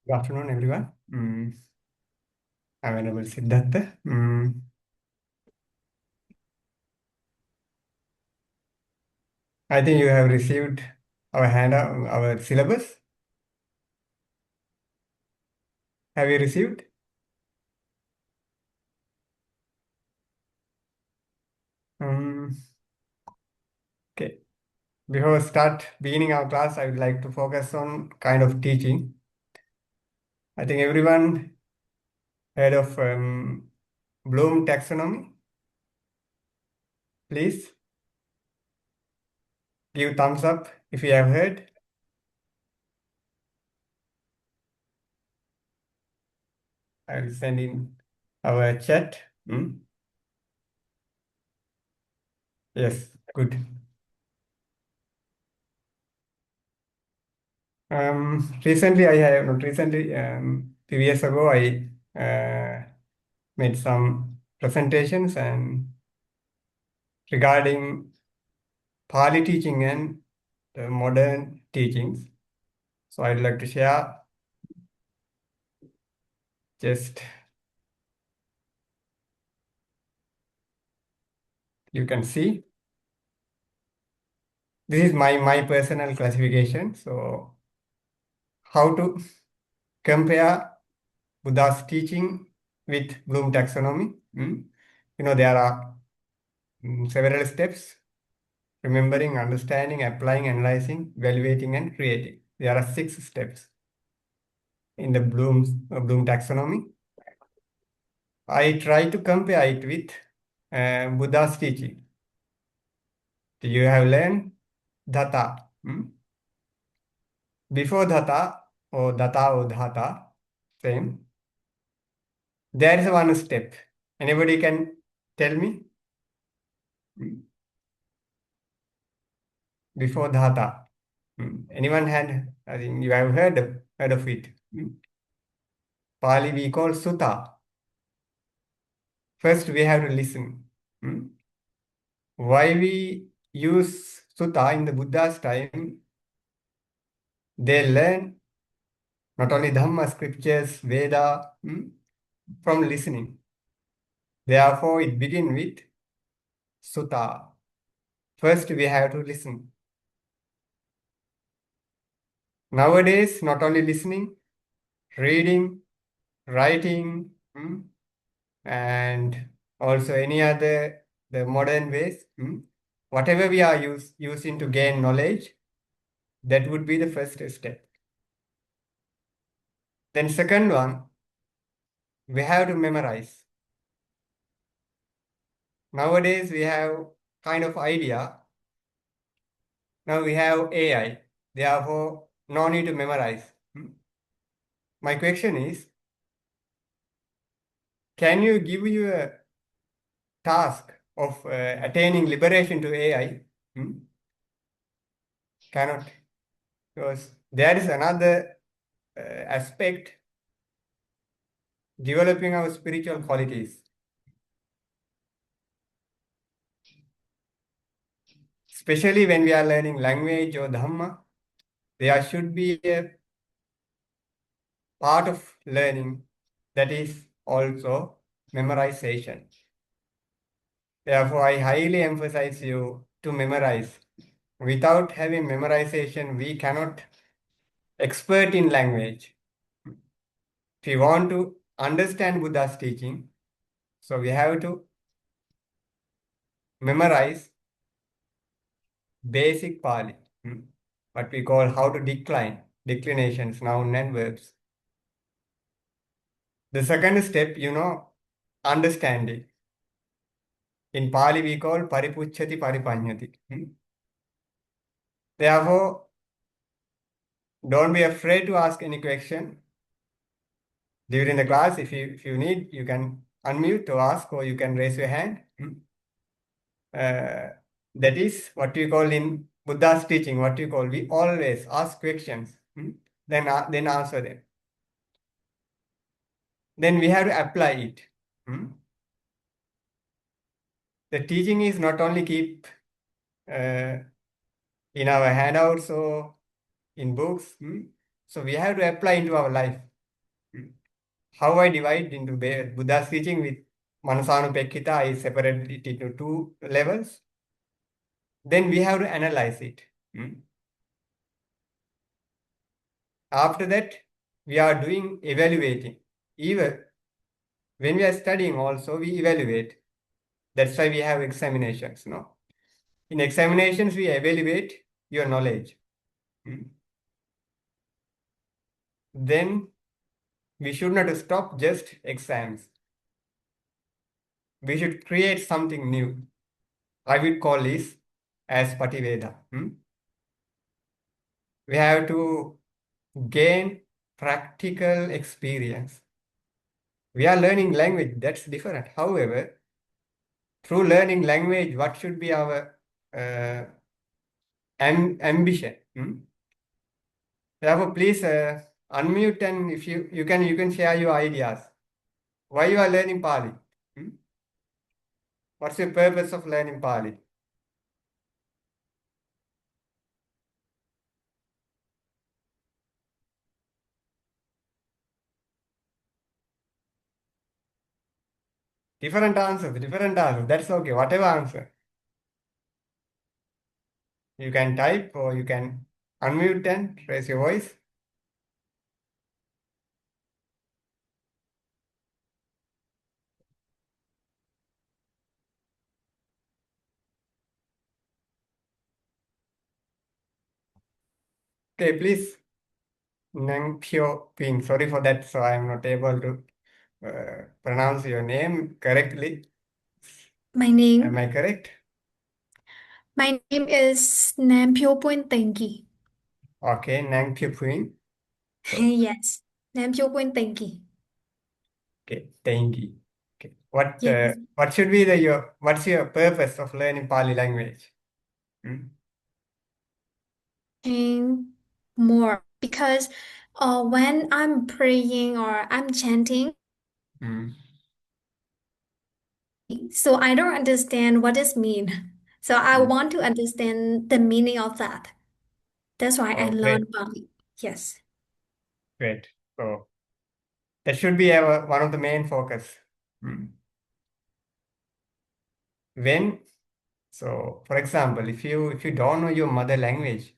Good afternoon, everyone. I'm Venerable Siddhartha. I think you have received our syllabus. Have you received? Um, okay. Before start beginning our class, I would like to focus on kind of teaching. I think everyone heard of Bloom taxonomy. Please give thumbs up if you have heard. I will send in our chat. Yes, good. Recently, I have not recently. Few years ago, I made some presentations and regarding Pali teaching and the modern teachings. So I'd like to share. Just you can see this is my personal classification. So how to compare Buddha's teaching with Bloom taxonomy? There are several steps: remembering, understanding, applying, analyzing, evaluating, and creating. There are 6 steps in the Bloom taxonomy. I try to compare it with Buddha's teaching. You have learned Dhata. Before Dhata or Dhata, same. There is one step. Anybody can tell me? Hmm. Before Dhata. Anyone had, I think you have heard of it. Pali we call Sutta. First we have to listen. Why we use Sutta in the Buddha's time? They learn not only Dhamma, scriptures, Veda, from listening. Therefore, it begins with Sutta. First, we have to listen. Nowadays, not only listening, reading, writing, and also any other the modern ways, whatever we are using to gain knowledge, that would be the first step. Then second one, we have to memorize. Nowadays, we have kind of idea. Now we have AI. Therefore, no need to memorize. My question is, can you give you a task of attaining liberation to AI? Cannot. Because there is another aspect, developing our spiritual qualities. Especially when we are learning language or Dhamma, there should be a part of learning that is also memorization. Therefore, I highly emphasize you to memorize. Without having memorization, we cannot expert in language. If we want to understand Buddha's teaching, so we have to memorize basic Pali, what we call how to declinations, noun and verbs. The second step, understanding. In Pali, we call paripucchati paripanyati. Therefore, don't be afraid to ask any question. During the class, if you need, you can unmute to ask or you can raise your hand. That is what we call in Buddha's teaching, what we call, we always ask questions, then answer them. Then we have to apply it. The teaching is not only keep in our handouts or in books. So we have to apply into our life. how I divide into Buddha's teaching with Manasanupekkita, I separate it into two levels. Then we have to analyze it. Hmm. After that, we are doing evaluating. Even when we are studying also, we evaluate. That's why we have examinations, no? In examinations, we evaluate your knowledge. Hmm. Then we should not stop just exams. We should create something new. I would call this as Pativeda. Hmm. We have to gain practical experience. We are learning language, that's different. However, through learning language, what should be our uh, ambition? Hmm? Therefore, please unmute, and if you can share your ideas. Why you are learning Pali? Hmm? What's your purpose of learning Pali? Different answers, different answers. That's okay. Whatever answer. You can type or you can unmute and raise your voice. Okay, please. Nang Pyo Ping. Sorry for that. So I'm not able to pronounce your name correctly. My Am name, I correct? my name is Nampyo Tenki. Okay, Nang Pyo Ping. So, Yes, Nampyo Tenki. okay, thank you. Okay, Yes, what should be what's your purpose of learning Pali language? Hmm? and more because when I'm praying or I'm chanting, Hmm. so I don't understand what this mean. So I Hmm. want to understand the meaning of that. That's why I Oh, great, learn Pali. Yes. great. So that should be our one of the main focus. Hmm. When so, for example, if you don't know your mother language,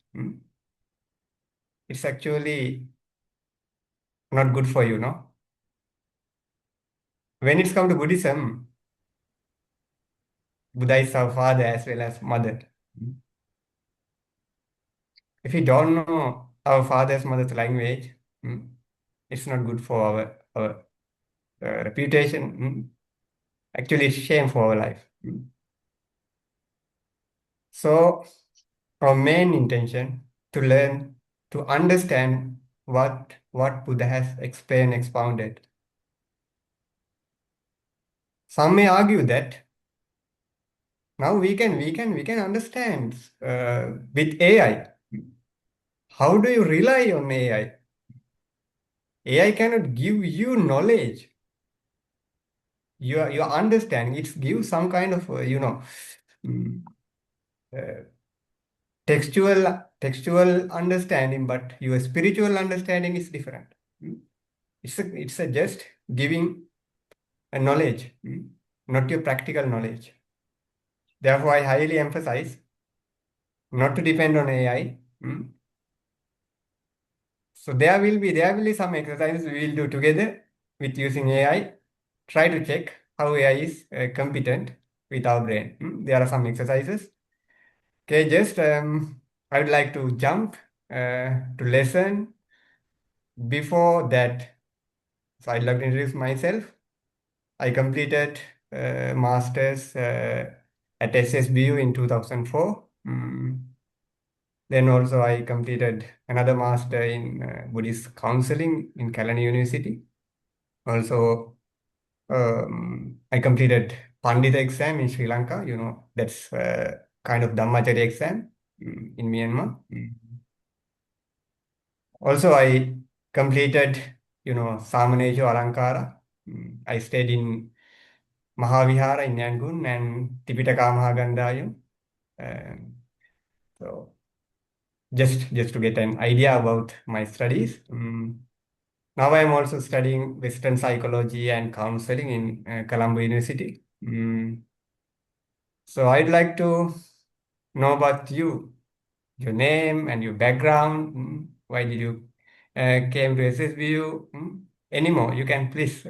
it's actually not good for you, no? When it's come to Buddhism, Buddha is our father as well as mother. If we don't know our father's mother's language, mm, it's not good for our reputation. Actually, it's shame for our life. So, our main intention to learn, to understand what Buddha has explained, expounded. Some may argue that now we can understand with AI. How do you rely on AI? AI cannot give you knowledge. Your understanding, it gives some kind of mm, uh, textual understanding, but your spiritual understanding is different. Mm. It's a just giving a knowledge, not your practical knowledge. Therefore, I highly emphasize not to depend on AI. So there will be some exercises we will do together with using AI. Try to check how AI is competent with our brain. There are some exercises. Okay, just I would like to jump to lesson. Before that, so I'd like to introduce myself. I completed master's at SSBU in 2004. Then also I completed another master in Buddhist counseling in Kalani University. Also, I completed Pandita exam in Sri Lanka. That's kind of Dhammacharya exam in Myanmar. Also, I completed, Samanejo Alankara. I stayed in Mahavihara in Yangon and Tipitaka Mahagandayam. Um, so just to get an idea about my studies. Now I am also studying Western psychology and counseling in Colombo University. So I'd like to know about you, your name and your background. Why did you came to SSBU? Any more? You can please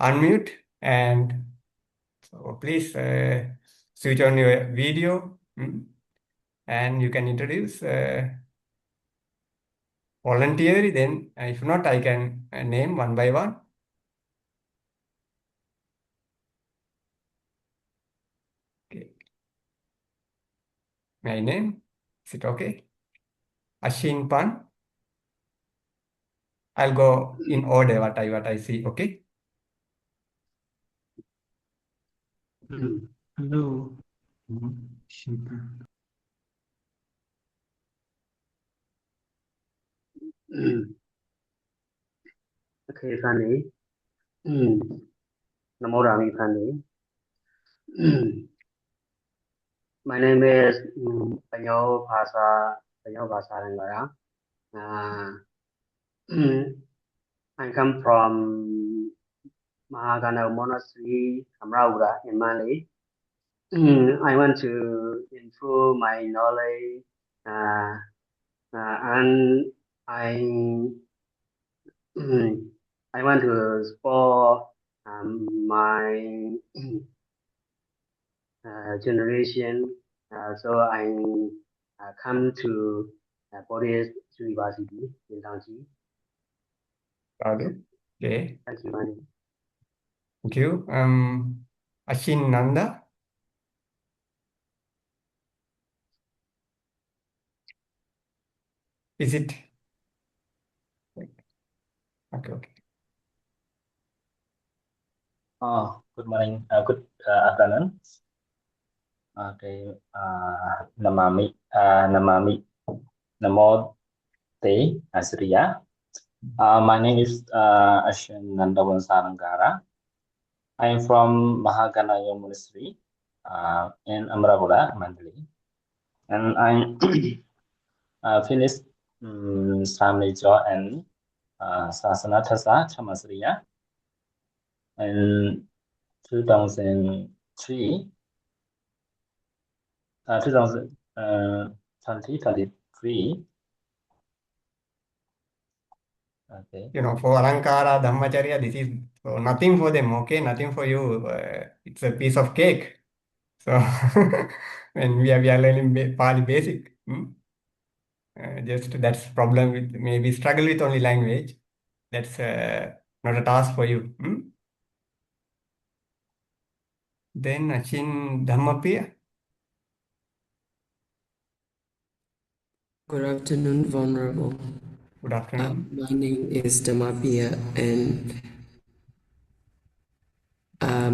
unmute and so please switch on your video and you can introduce voluntarily. Then, if not, I can name one by one. Okay. My name, is it okay? Ashin Pan. I'll go in order what I see. Okay. Hello. Shimpa. Okay, Fanny. Namo Rami Fanny. My name is Panyo Bhasa Rangara. I come from Mahagana Monastery, Amraura in Mali. I want to improve my knowledge uh, and I I want to explore my generation. So I come to Buddhist University in Tangji. Got it. Okay. Thank you, Mani. Thank you. Ashin Nanda. Is it? Okay. Okay. Good morning, good afternoon. Okay, Namami, Namami, Namote, Asriya. My name is Ashin Nandawan Saranggara. I am from Mahaganaya Monastery in Amravura, Mandali. And I finished Samlejo and Sasanatasa Chamasriya in 2003. 2023. Okay. For Alankara, Dhammacharya, this is nothing for them, okay? Nothing for you. It's a piece of cake. So when we are learning Pali basic, just that's problem with maybe struggle with only language. That's not a task for you. Then Achin Dhammapiya. Good afternoon, Vulnerable. Good afternoon. My name is Damapia, and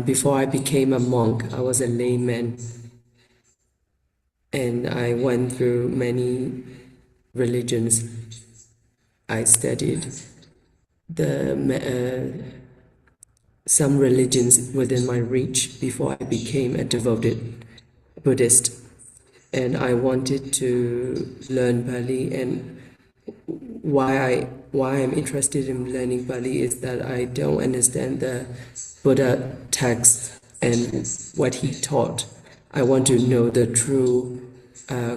before I became a monk, I was a layman, and I went through many religions. I studied some religions within my reach before I became a devoted Buddhist, and I wanted to learn Pali. And why I'm interested in learning Pali is that I don't understand the Buddha text and what he taught. I want to know the true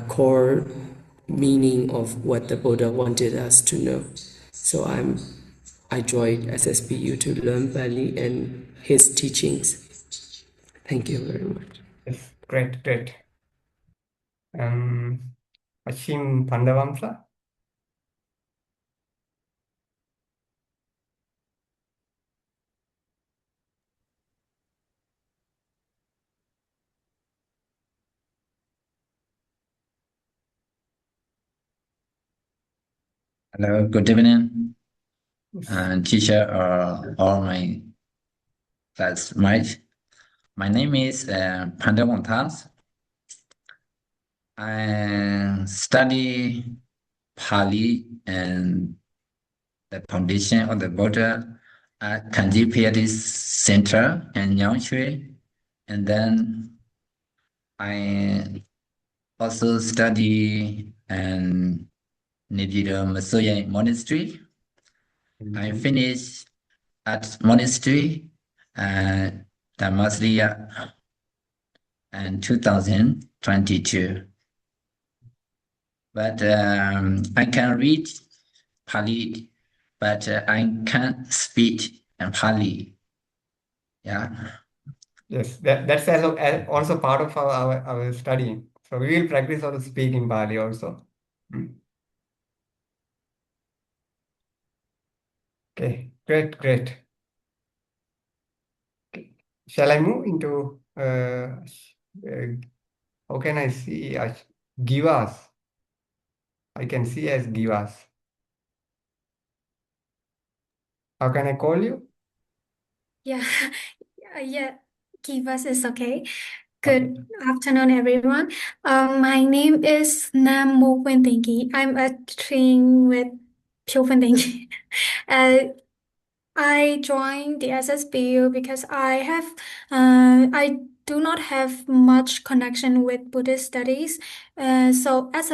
core meaning of what the Buddha wanted us to know. So I joined SSBU to learn Pali and his teachings. Thank you very much. Yes, great, great. Ashim Pandavamsa. Hello, good evening, Yes. teacher or all my classmates. My name is Pandavon Thans. I study Pali and the foundation of the border at Kanji Piety Center in Yangshui. And then I also study in Nijido Masoya Monastery. I finished at monastery and Dhammasriya in 2022. But I can read Pali, but I can't speak in Pali. Yeah. Yes, that's also part of our studying. So we will practice how to speak in Bali also. Mm. Okay, great, great. Okay. Shall I move into how can I see Givas? I can see as Givas. How can I call you? Yeah, yeah, give us is okay. Okay. Good afternoon, everyone. My name is Nam Mo Wen Tengi. I'm a train with Pyo Wen Tengi. I joined the SSBU because I do not have much connection with Buddhist studies. So as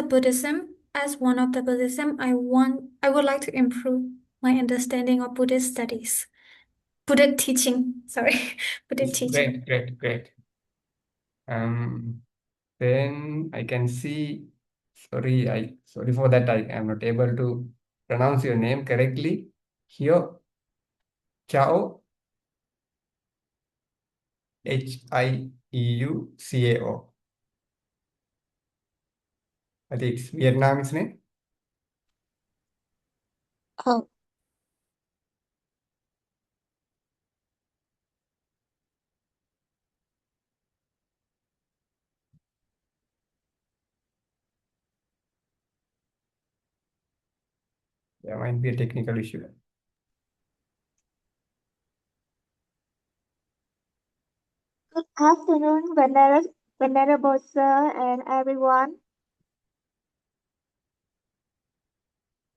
one of the Buddhism, I would like to improve my understanding of Buddhist studies. Buddhist teaching, sorry, Buddhist teaching. Great, great, great. Then I can see, sorry for that, I am not able to pronounce your name correctly. Hio Chao, Hieucao. I think it's Vietnamese name. Oh, There might be a technical issue. Good afternoon, Venerable Sir and everyone.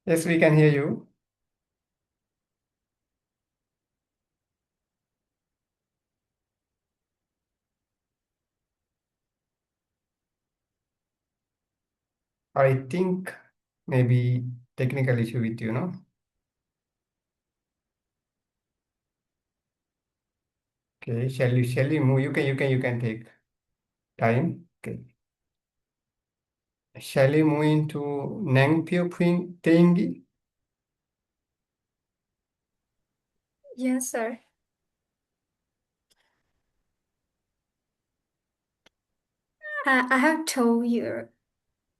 Yes, we can hear you. I think maybe technical issue with you, no? Okay, shall we move? You can take time. Okay. Shall we move into Nang Pio Pring Tengi? yes, sir. I have told you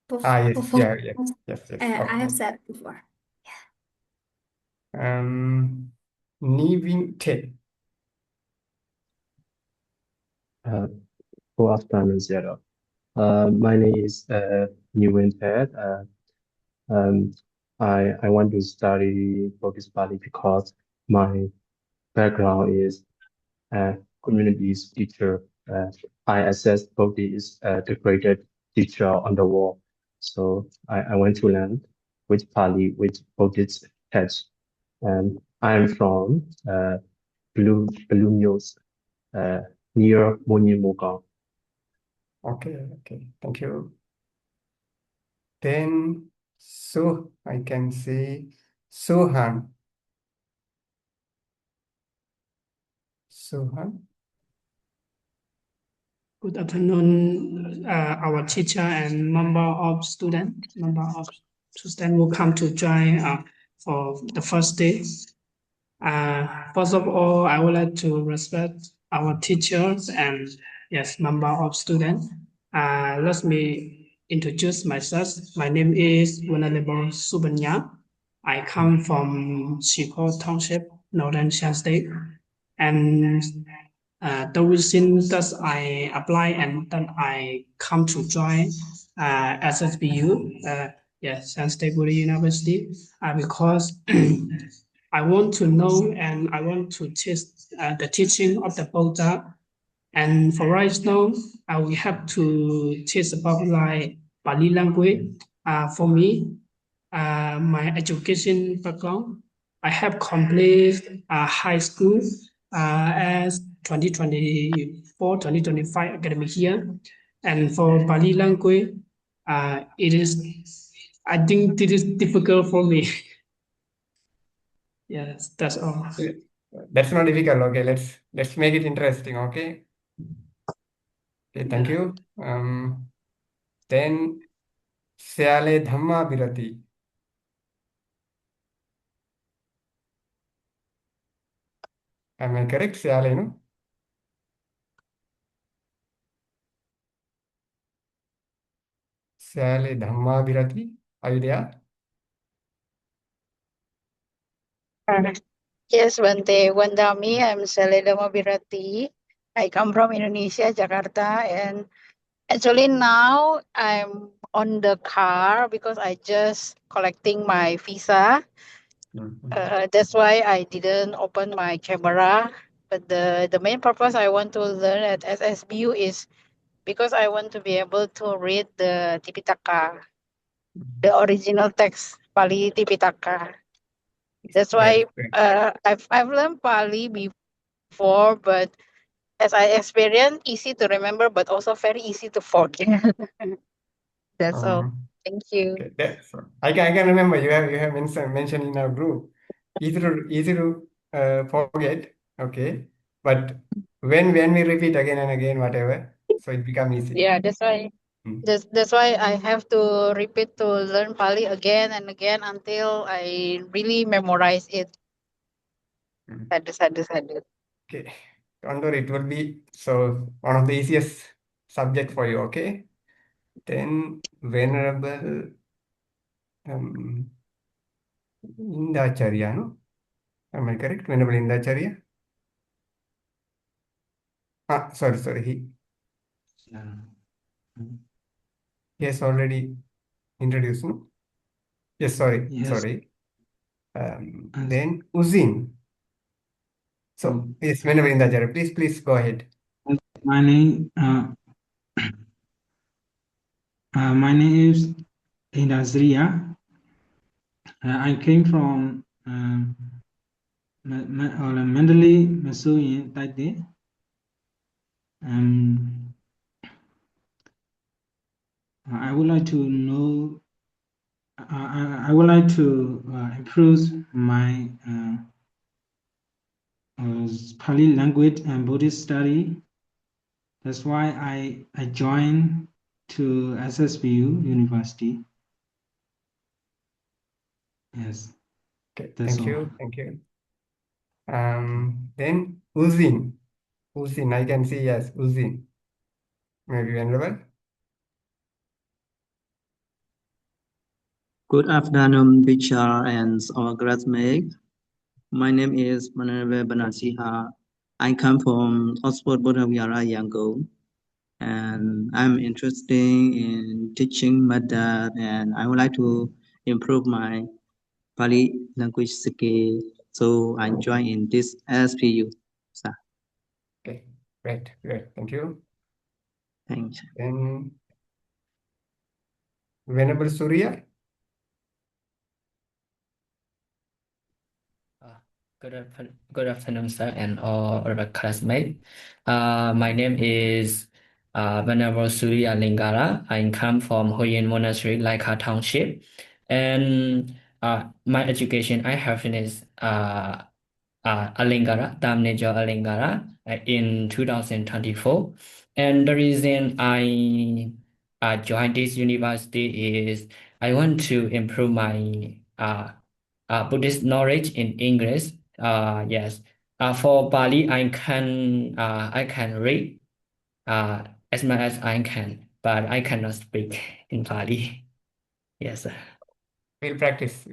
Yes, before. yes. I have Okay. said before. Ni Ving Te. Good afternoon, Zero. My name is Nguyen Ted. Um, I want to study Buddhist Bali because my background is communities teacher. I assess Bodhi is the greatest teacher on the world. So I want to learn which Pali, which Buddhist text. And I'm from Blue Mills, near Monimukong. Okay. Thank you. Then I can say Sohan. Sohan. Good afternoon, our teacher and member of student will come to join for the first day. First of all, I would like to respect our teachers and yes, member of student. Let me introduce myself. My name is Venerable Subanya. I come from Shiko Township, Northern Shan State, and the reason that I apply and then I come to join SSBU, yes, San State Buddha University, because I want to know and I want to teach the teaching of the Buddha. And for right now, we have to teach about like Pali language. For me, my education background, I have completed high school as 2024-2025 academic year. And for Pali language, I think this is difficult for me. Yes, that's all. That's not difficult. Okay, let's make it interesting. Okay. Okay, thank you. Then Syale Dhamma Birati. Am I correct? Syale, no? Syale Dhamma Birati. Are you there? Yes, Bante. Wandami, I'm Seleda Mabirati. I come from Indonesia, Jakarta, and actually now I'm on the car because I just collecting my visa. That's why I didn't open my camera. But the main purpose I want to learn at SSBU is because I want to be able to read the Tipitaka, the original text, Pali Tipitaka. That's why Right. I've learned Pali before, but as I experienced, easy to remember, but also very easy to forget. That's all. Thank you. Okay, I can remember you have mentioned in our group. Easy to forget. Okay, but when we repeat again and again, whatever, so it become easy. Yeah, that's why. Mm. That's why I have to repeat to learn Pali again and again until I really memorize it. Sadhu. Okay, don't worry, it will be so one of the easiest subject for you. Okay, then Venerable Indacharya, no? Am I correct? Venerable Indacharya? Sorry. He has already introduced, no? Yes, sorry. Yes. Then Uzin. So, yes, Venerable Indacharya, please go ahead. My name, my name is Indazria. I came from Mandalay, Missouri, Taipei. I would like to know. I would like to improve my Pali language and Buddhist study. That's why I joined to SSBU University. Yes. Okay, That's thank all. you. Then Uzin. I can see, yes, Uzin. Maybe Venerable. Good afternoon, teacher and our classmates. My name is Manave Banasiha. I come from Oxford, Botavia, Yangon, and I'm interested in teaching method, and I would like to improve my Pali language skill. So I join in this SPU. So, Okay, great. Thank you. thanks. Then Venerable Surya. Good afternoon, sir, and all other classmates. My name is Venerable Surya Lingara. I come from Huyen Monastery, Laika Township, and my education I have finished Alingara, Damnejo Alingara, in 2024, and the reason I joined this university is I want to improve my Buddhist knowledge in English. Yes. For Bali, I can read as much as I can, but I cannot speak in Bali. Yes, sir. We'll practice.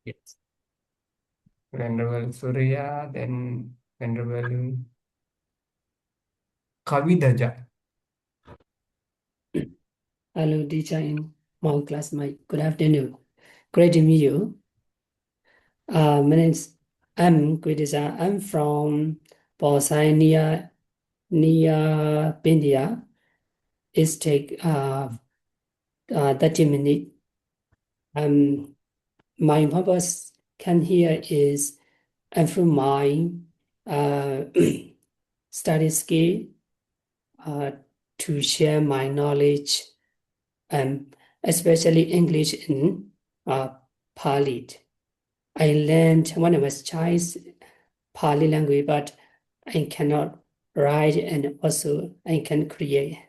Yes. Venerable Surya, then Venerable Kavidaja. Hello, teacher and my classmate. Good afternoon. Great to meet you. My name's Kritisha. I'm from Bosai near India. It take 30 minutes. My purpose come here is improve my study skill to share my knowledge, especially English and Pali. I learned when I was child Pali language, but I cannot write and also I can create.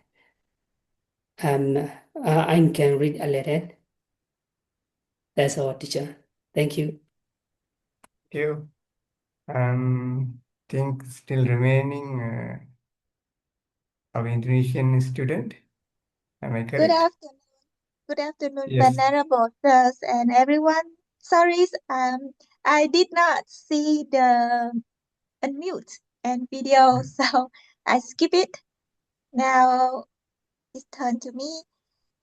I can read a little. That's all, teacher. Thank you. Thank you. Think still remaining our Indonesian student. Am I Good correct? afternoon. Good afternoon, Yes. venerable sirs and everyone. Sorry, I did not see the unmute and video, so I skip it. Now it's turn to me.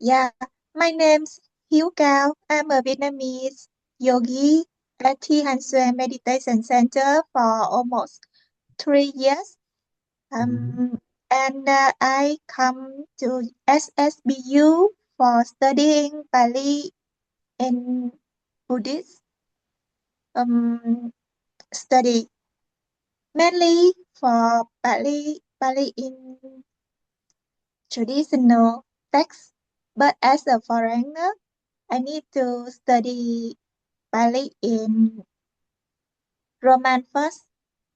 Yeah, my name's Hiếu Cao. I'm a Vietnamese yogi at Thi Han Xuan Meditation Center for almost 3 years. And I come to SSBU for studying Pali and Buddhist study, mainly for Pali in traditional texts. But as a foreigner, I need to study Pali in Roman first,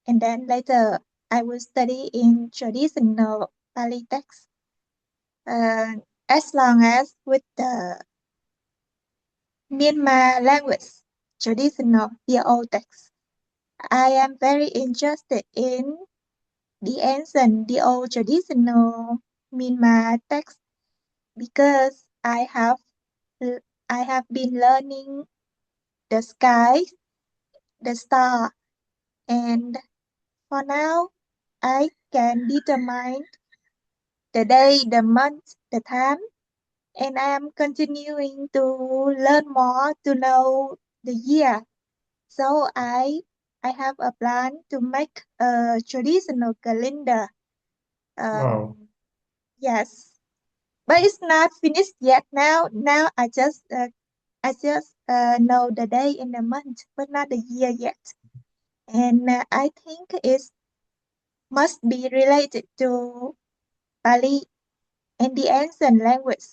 and then later I will study in traditional Pali text. As long as with the Myanmar language, traditional DO text. I am very interested in the ancient DO traditional Myanmar text because I have been learning the sky, the star, and for now I can determine the day, the month, the time, and I am continuing to learn more to know the year. So I have a plan to make a traditional calendar. Wow. Yes, but it's not finished yet. Now I just know the day and the month, but not the year yet. And I think it must be related to Pali and the ancient language.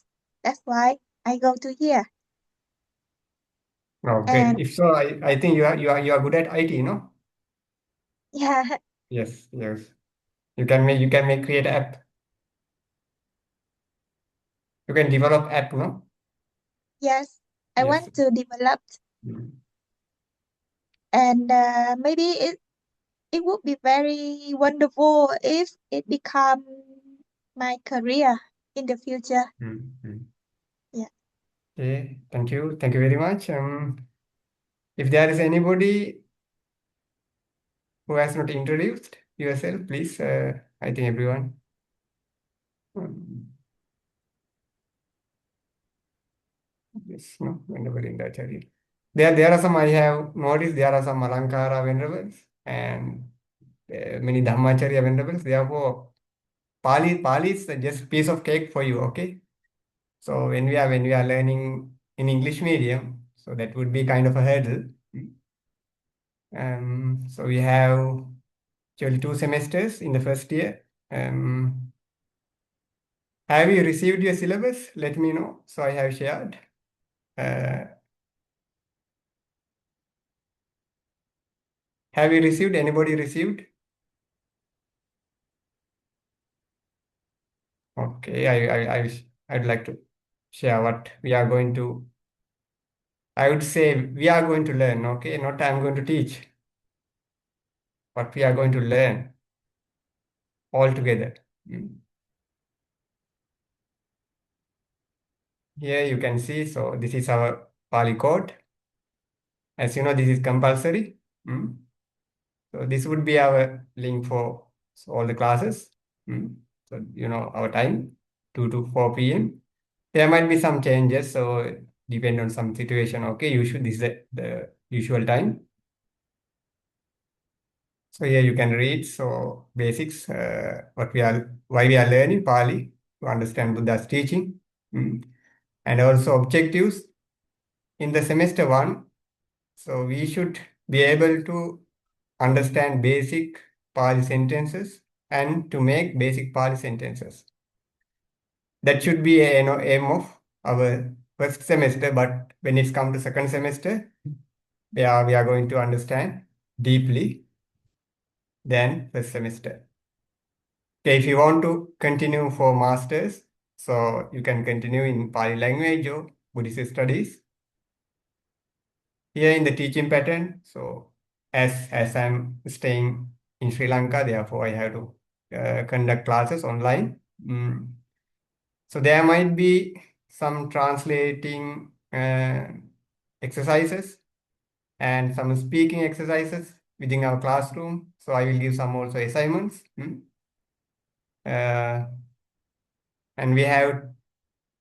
That's why I go to here. Oh, great. And If so, I think you are good at IT, no? yeah, Yes, yes. You can make create app. You can develop app, no? yes, I Yes. want to develop, and maybe it would be very wonderful if it become my career in the future. Yeah. Okay, thank you very much. If there is anybody who has not introduced yourself, please. I think everyone. Yes, no, Venerable Indacharya. There are some I have noticed. There are some Alankara venerables and many Dhammacharya venerables. Therefore, Pali is just piece of cake for you. Okay. So when we are learning in English medium, so that would be kind of a hurdle. So we have actually 2 semesters in the first year. Have you received your syllabus? Let me know. So I have shared. Have you received? Anybody received? Okay, I'd like to share what we are going to. I would say we are going to learn. Okay, not I'm going to teach. What we are going to learn all together. Here you can see. So this is our Pali code. As you know, this is compulsory. So this would be our link for all the classes. So you know our time, 2 to 4 p.m. There might be some changes, so depend on some situation. Okay, this is the usual time. So here you can read. So basics, why we are learning Pali to understand Buddha's teaching, and also objectives in the semester 1. So we should be able to understand basic Pali sentences and to make basic Pali sentences. That should be a aim of our first semester. But when it's come to second semester, where we are going to understand deeply than first semester. Okay, if you want to continue for masters, so you can continue in Pali language or Buddhist studies. Here in the teaching pattern, so as I'm staying in Sri Lanka, therefore I have to conduct classes online. So there might be some translating exercises and some speaking exercises within our classroom. So I will give some also assignments. And we have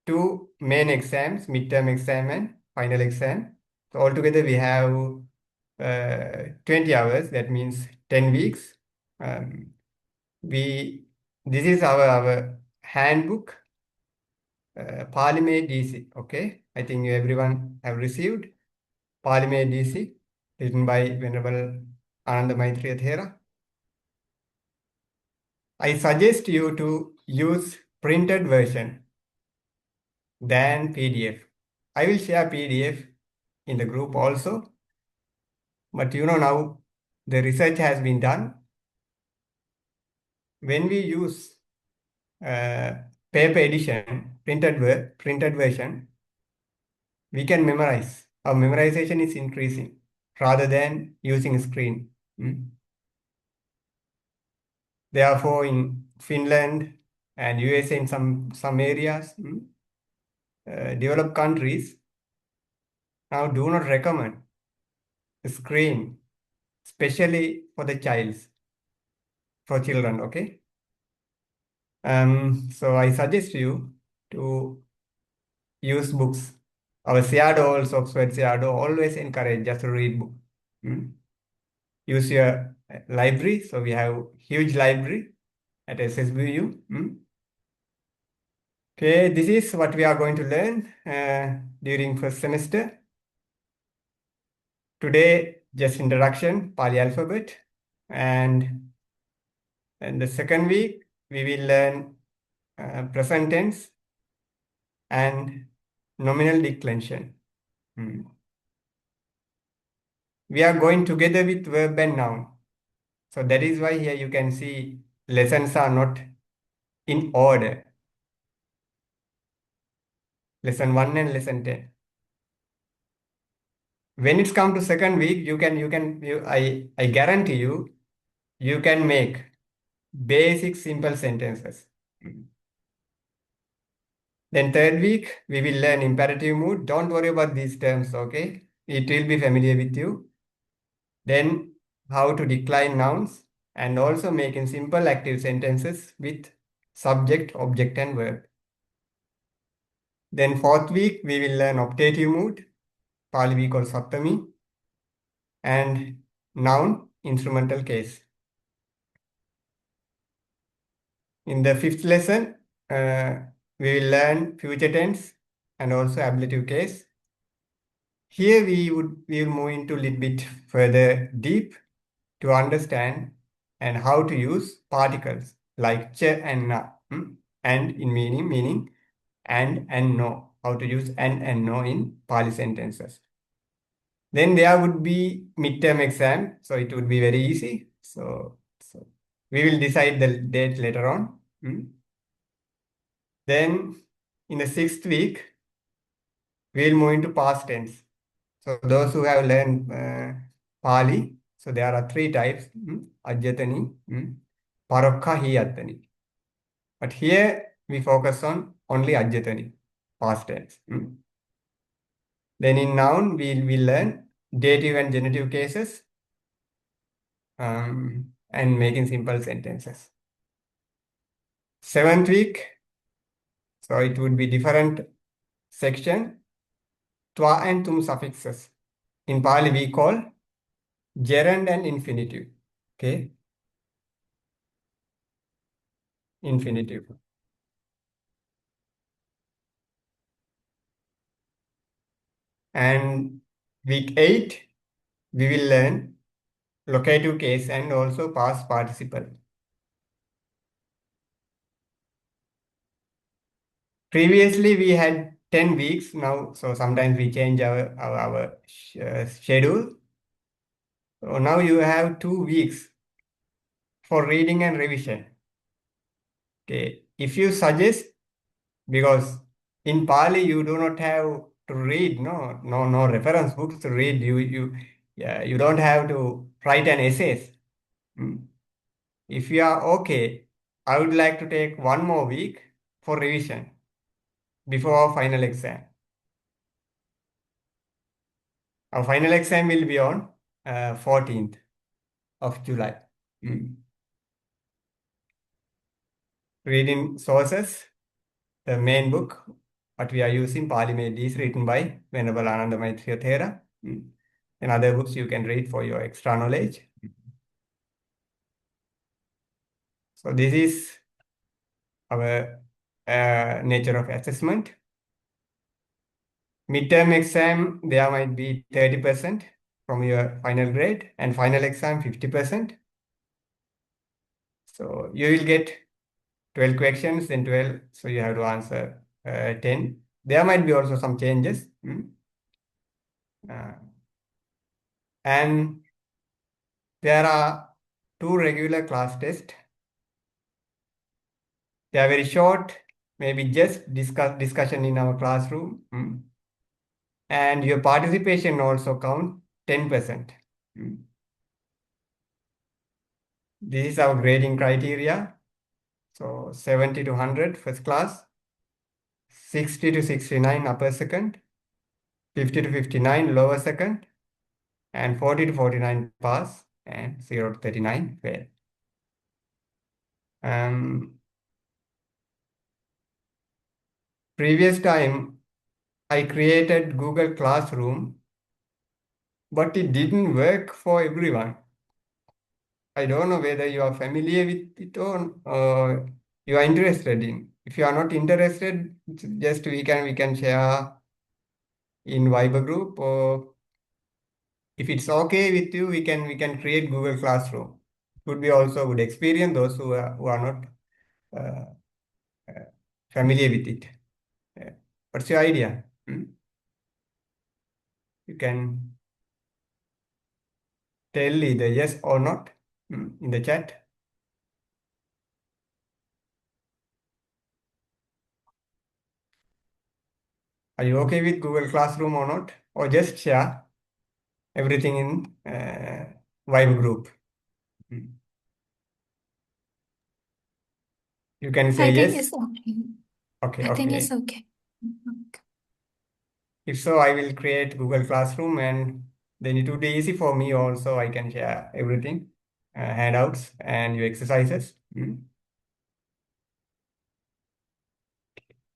two main exams, midterm exam and final exam. So altogether we have 20 hours, that means 10 weeks. This is our handbook, Pali May DC, okay? I think everyone have received Pali May DC, written by Venerable Ananda Maitreya Thera. I suggest you to use printed version than PDF. I will share PDF in the group also. But now the research has been done. When we use paper edition, printed version, we can memorize. Our memorization is increasing rather than using screen. Therefore, in Finland and USA in some areas, developed countries now do not recommend screen, especially for the for children, okay? So I suggest you to use books. Our Seado also, Oxford Seado, always encourage just to read book. Use your library. So we have huge library at SSBU. Okay, this is what we are going to learn during first semester. Today, just introduction, Pali alphabet. And the second week, we will learn present tense and nominal declension. We are going together with verb and noun. So that is why here you can see lessons are not in order. Lesson 1 and lesson 10. When it's come to second week, I guarantee you can make basic simple sentences. Then third week, we will learn imperative mood. Don't worry about these terms, okay? It will be familiar with you. Then how to decline nouns and also making simple active sentences with subject, object, and verb. Then fourth week, we will learn optative mood, Pali we call Saptami, and noun, instrumental case. In the fifth lesson, we will learn future tense and also ablative case. Here we will move into a little bit further deep to understand and how to use particles like ch and na, and in meaning and no, how to use and no in Pali sentences. Then there would be midterm exam, so it would be very easy. So we will decide the date later on. Then in the sixth week, we will move into past tense. So those who have learned Pali, so there are three types, Ajjatani, Parokha, Hiyatani. But here we focus on only Ajjatani, past tense. Then in noun, we will learn dative and genitive cases and making simple sentences. Seventh week, so it would be different section, twa and tum suffixes. In Pali, we call gerund and infinitive. Okay, infinitive. And week 8, we will learn locative case and also past participle. Previously, we had 10 weeks now, so sometimes we change our schedule. So now you have 2 weeks for reading and revision. Okay, if you suggest, because in Pali you do not have to read, no reference books to read. You don't have to write an essays. If you are okay, I would like to take 1 more week for revision before our final exam. Our final exam will be on 14th of July. Reading sources, the main book, what we are using, Pali Medi, is written by Venerable Ananda Maitreya Thera. And other books you can read for your extra knowledge. So this is our nature of assessment. Midterm exam, there might be 30% from your final grade, and final exam 50%. So you will get 12 questions, then 12, so you have to answer 10. There might be also some changes. And there are 2 regular class tests. They are very short, maybe just discussion in our classroom. And your participation also count 10%. This is our grading criteria. So 70 to 100 first class, 60 to 69 upper second, 50 to 59 lower second, and 40 to 49 pass, and 0 to 39 fail. Previous time, I created Google Classroom, but it didn't work for everyone. I don't know whether you are familiar with it or you are interested in. If you are not interested, just we can share in Viber group, or if it's okay with you, we can create Google Classroom. Could be also a good experience those who are not familiar with it. What's your idea? You can tell either yes or not in the chat. Are you okay with Google Classroom or not? Or just share everything in Vibe group? You can say I think yes. it's okay. Okay, I think okay. it's okay. If so, I will create Google Classroom, and then it will be easy for me also. I can share everything, handouts and your exercises.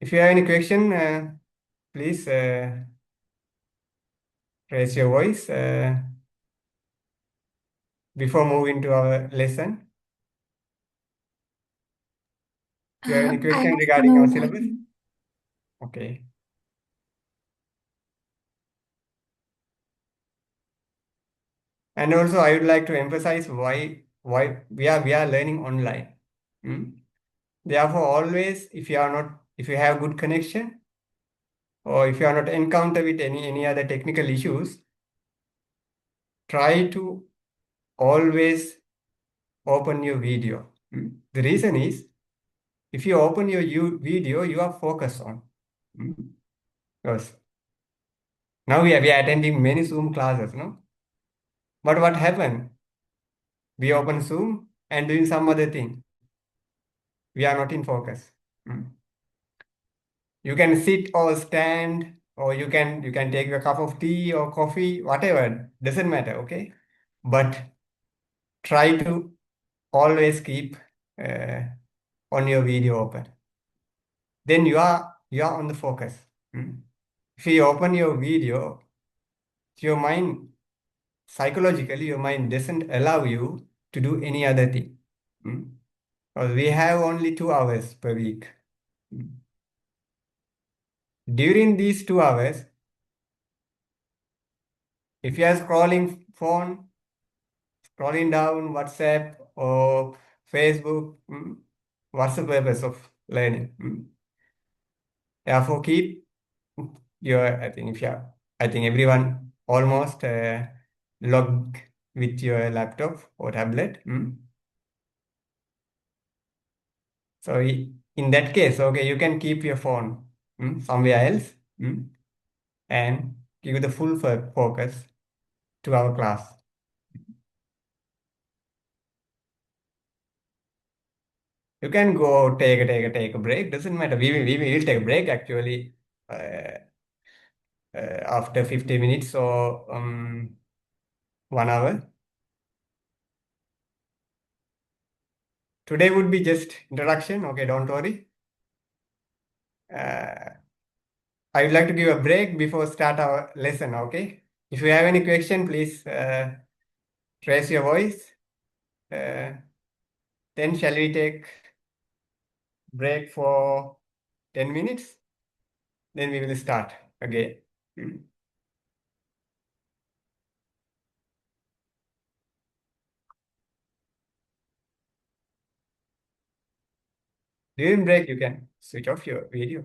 If you have any question, please raise your voice before moving to our lesson. Do you have any I question have regarding no our syllabus? question. Okay. And also, I would like to emphasize why we are learning online. Therefore, always, if you have good connection, or if you are not encounter with any other technical issues, try to always open your video. The reason is, if you open your video, you are focused on. Because now we are attending many Zoom classes, no? But what happened? We open Zoom and doing some other thing. We are not in focus. You can sit or stand, or you can take a cup of tea or coffee, whatever, doesn't matter, okay? But try to always keep on your video open. Then you are on the focus. If you open your video, your mind, psychologically, your mind doesn't allow you to do any other thing. Because we have only 2 hours per week. During these 2 hours, if you are scrolling phone, scrolling down WhatsApp or Facebook, what's the purpose of learning? Therefore, keep your, I think everyone almost log with your laptop or tablet. So in that case, okay, you can keep your phone somewhere else and give the full focus to our class. You can go take a break. Doesn't matter. We will take a break actually after 50 minutes or 1 hour. Today would be just introduction. Okay, don't worry. I would like to give a break before start our lesson. Okay. If you have any question, please raise your voice. Then shall we take break for 10 minutes? Then we will start again. During break, you can switch off your video.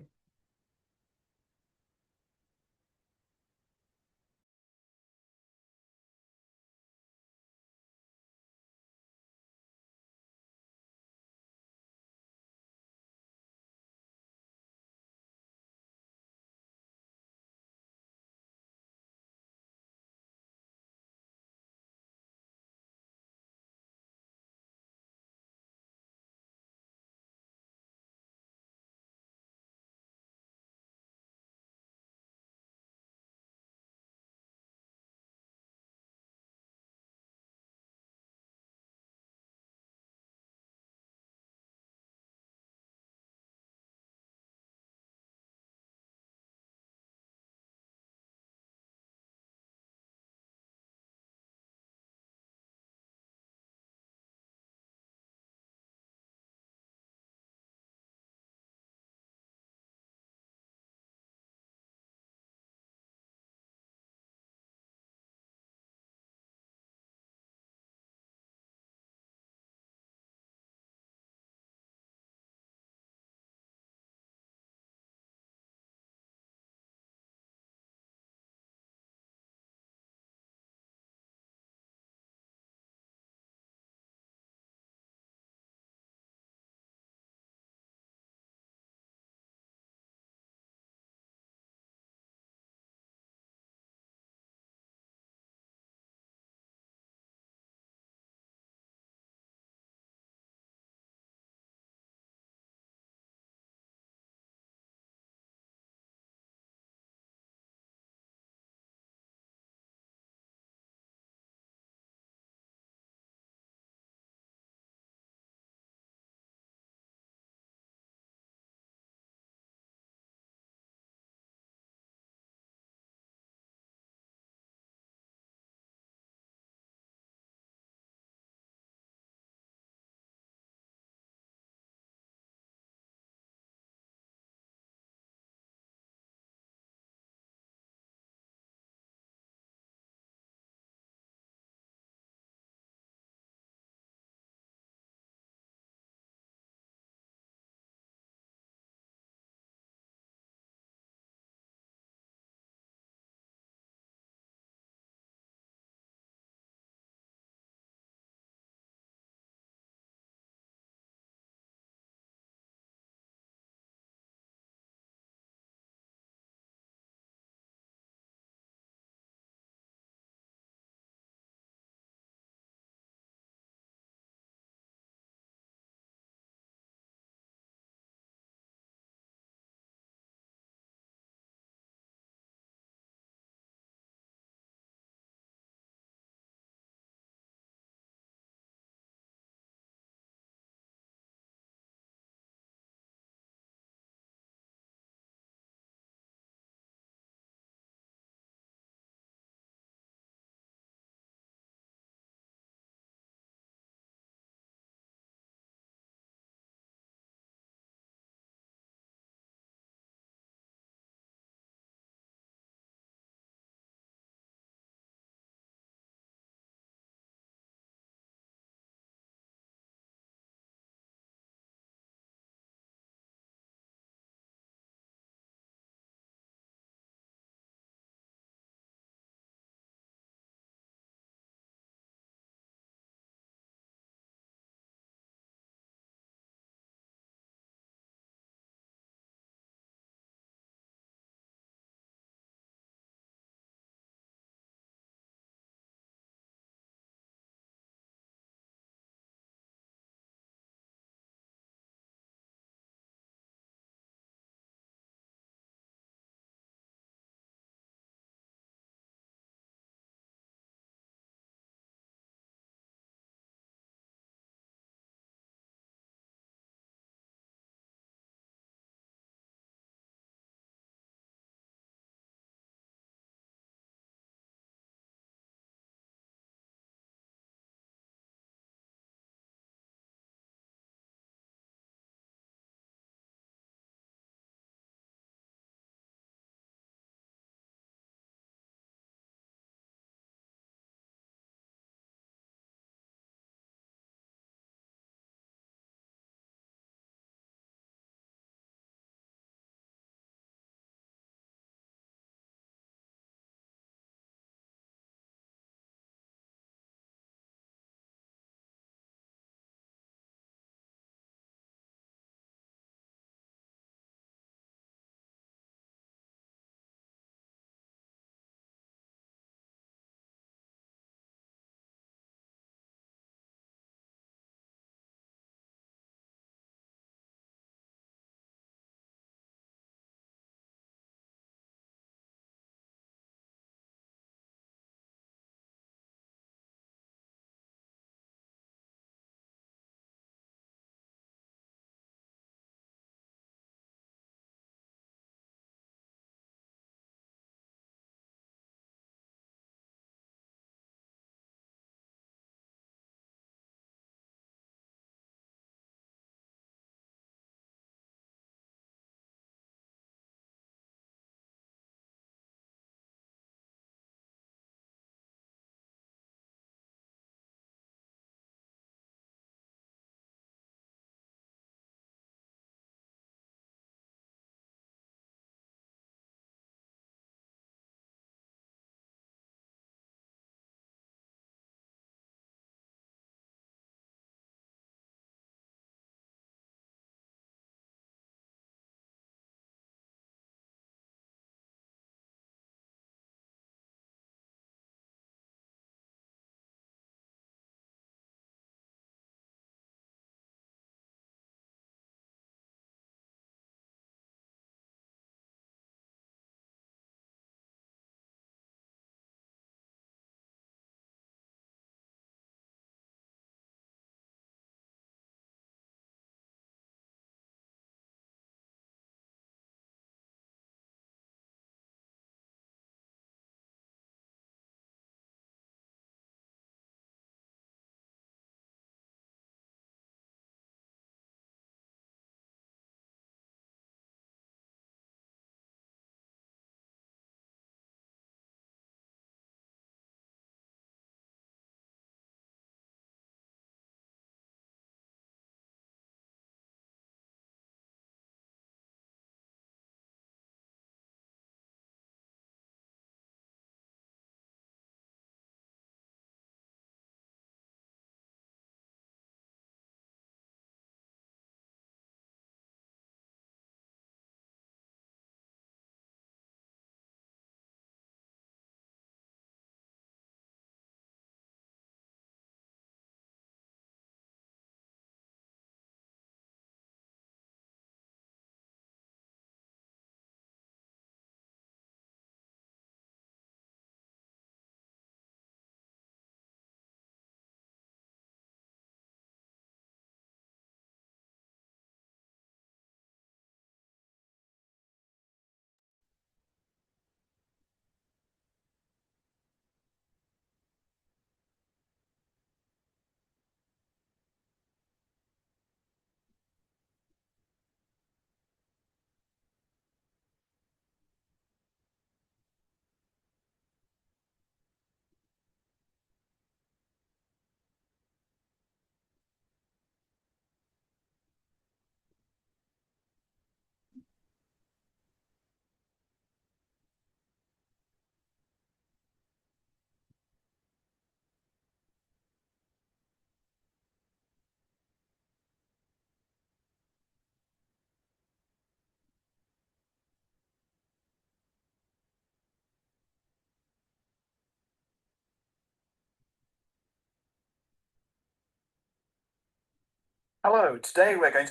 Hello, today we're going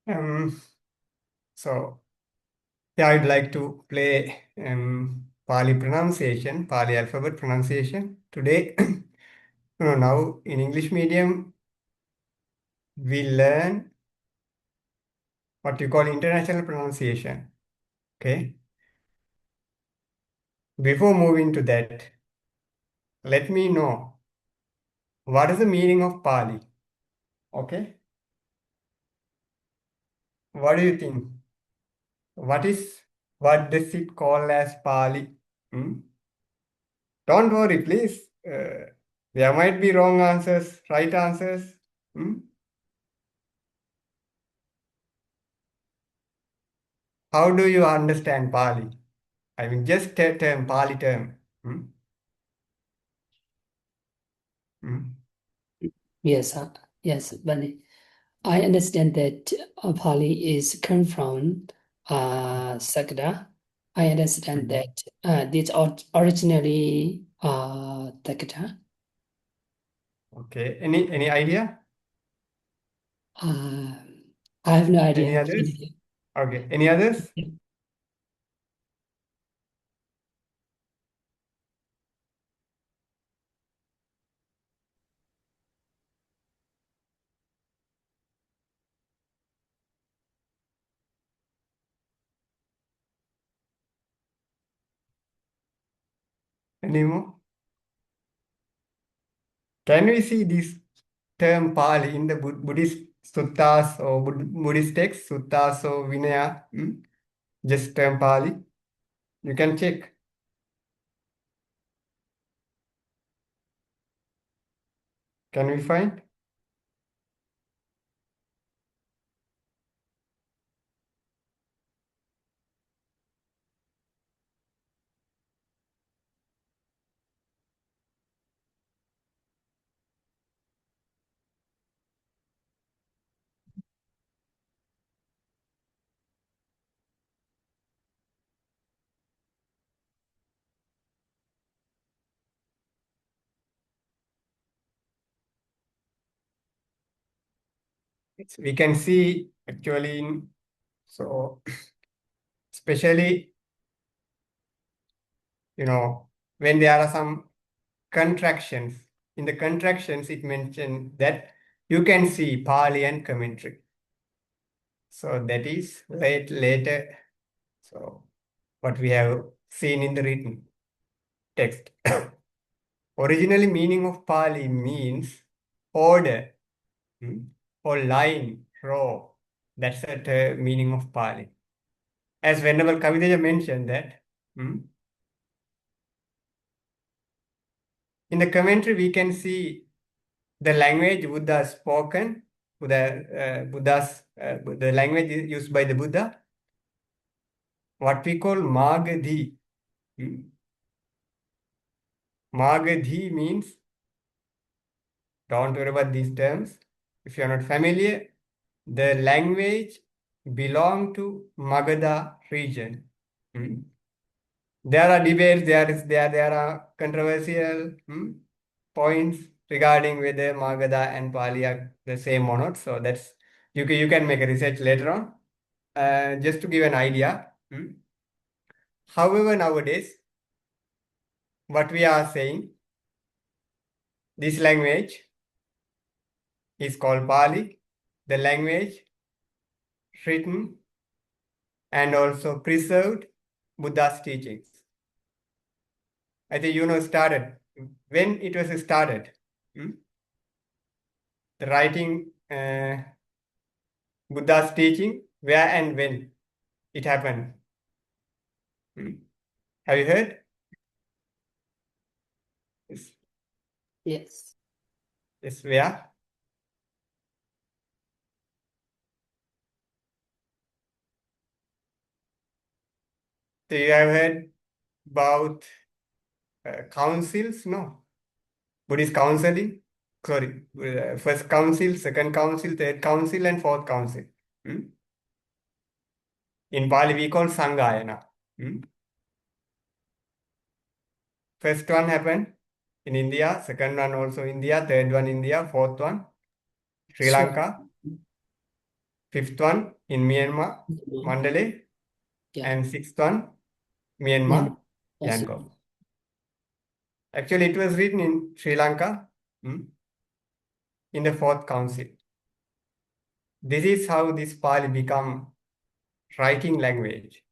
to... So, yeah, I'd like to play Pali pronunciation, Pali alphabet pronunciation. Today, now in English medium, we learn what you call international pronunciation. Okay. Before moving to that, let me know what is the meaning of Pali. Okay. What do you think? What does it call as Pali? Hmm? Don't worry, please. There might be wrong answers, right answers. Hmm? How do you understand Pali? I mean, just term, Pali term. Hmm? Hmm? Yes, Bunny. I understand that Pali is come from Sakda. I understand that this originally Takata. Okay. Any idea? I have no idea. Any others? Okay. Any others? Any more? Can we see this term Pali in the Buddhist suttas or Buddhist texts, suttas or Vinaya? Hmm? Just term Pali. You can check. Can we find? We can see actually so especially when there are some contractions, in the contractions it mentioned that you can see Pali and commentary. So that is later. So what we have seen in the written text. Originally meaning of Pali means order, or line, row. That's the meaning of Pali. As Venerable Kavidaja mentioned that, in the commentary we can see the language Buddha spoken, the language used by the Buddha, what we call Magadhi. Magadhi means, don't worry about these terms. If you are not familiar, the language belong to Magadha region. There are debates, there are controversial points regarding whether Magadha and Pali are the same or not. So that's you can make a research later on. Just to give an idea. However, nowadays, what we are saying, this language is called Pali, the language written and also preserved Buddha's teachings. I think started when it was started. The writing Buddha's teaching, where and when it happened. Have you heard? Yes. Yes. Yes, where? So you have heard about councils? No. Buddhist counseling? Sorry. First council, second council, third council, and fourth council. In Pali, we call Sangayana. First one happened in India, second one also India, third one India, fourth one Sri Lanka. Fifth one in Myanmar, Mandalay. Yeah. And sixth one, Myanmar, Yes. Yangon. Actually, it was written in Sri Lanka in the fourth council. This is how this Pali become writing language.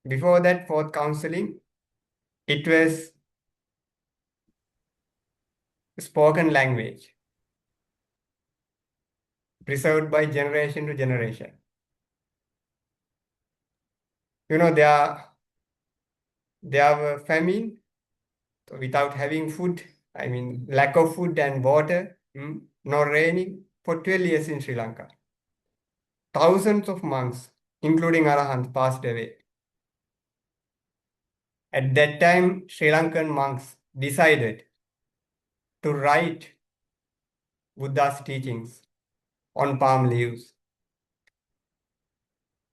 Before that fourth counciling, it was spoken language, preserved by generation to generation. You know, there were famine, so without having food, I mean, lack of food and water, no raining for 12 years in Sri Lanka. Thousands of monks, including Arahants, passed away. At that time, Sri Lankan monks decided to write Buddha's teachings on palm leaves.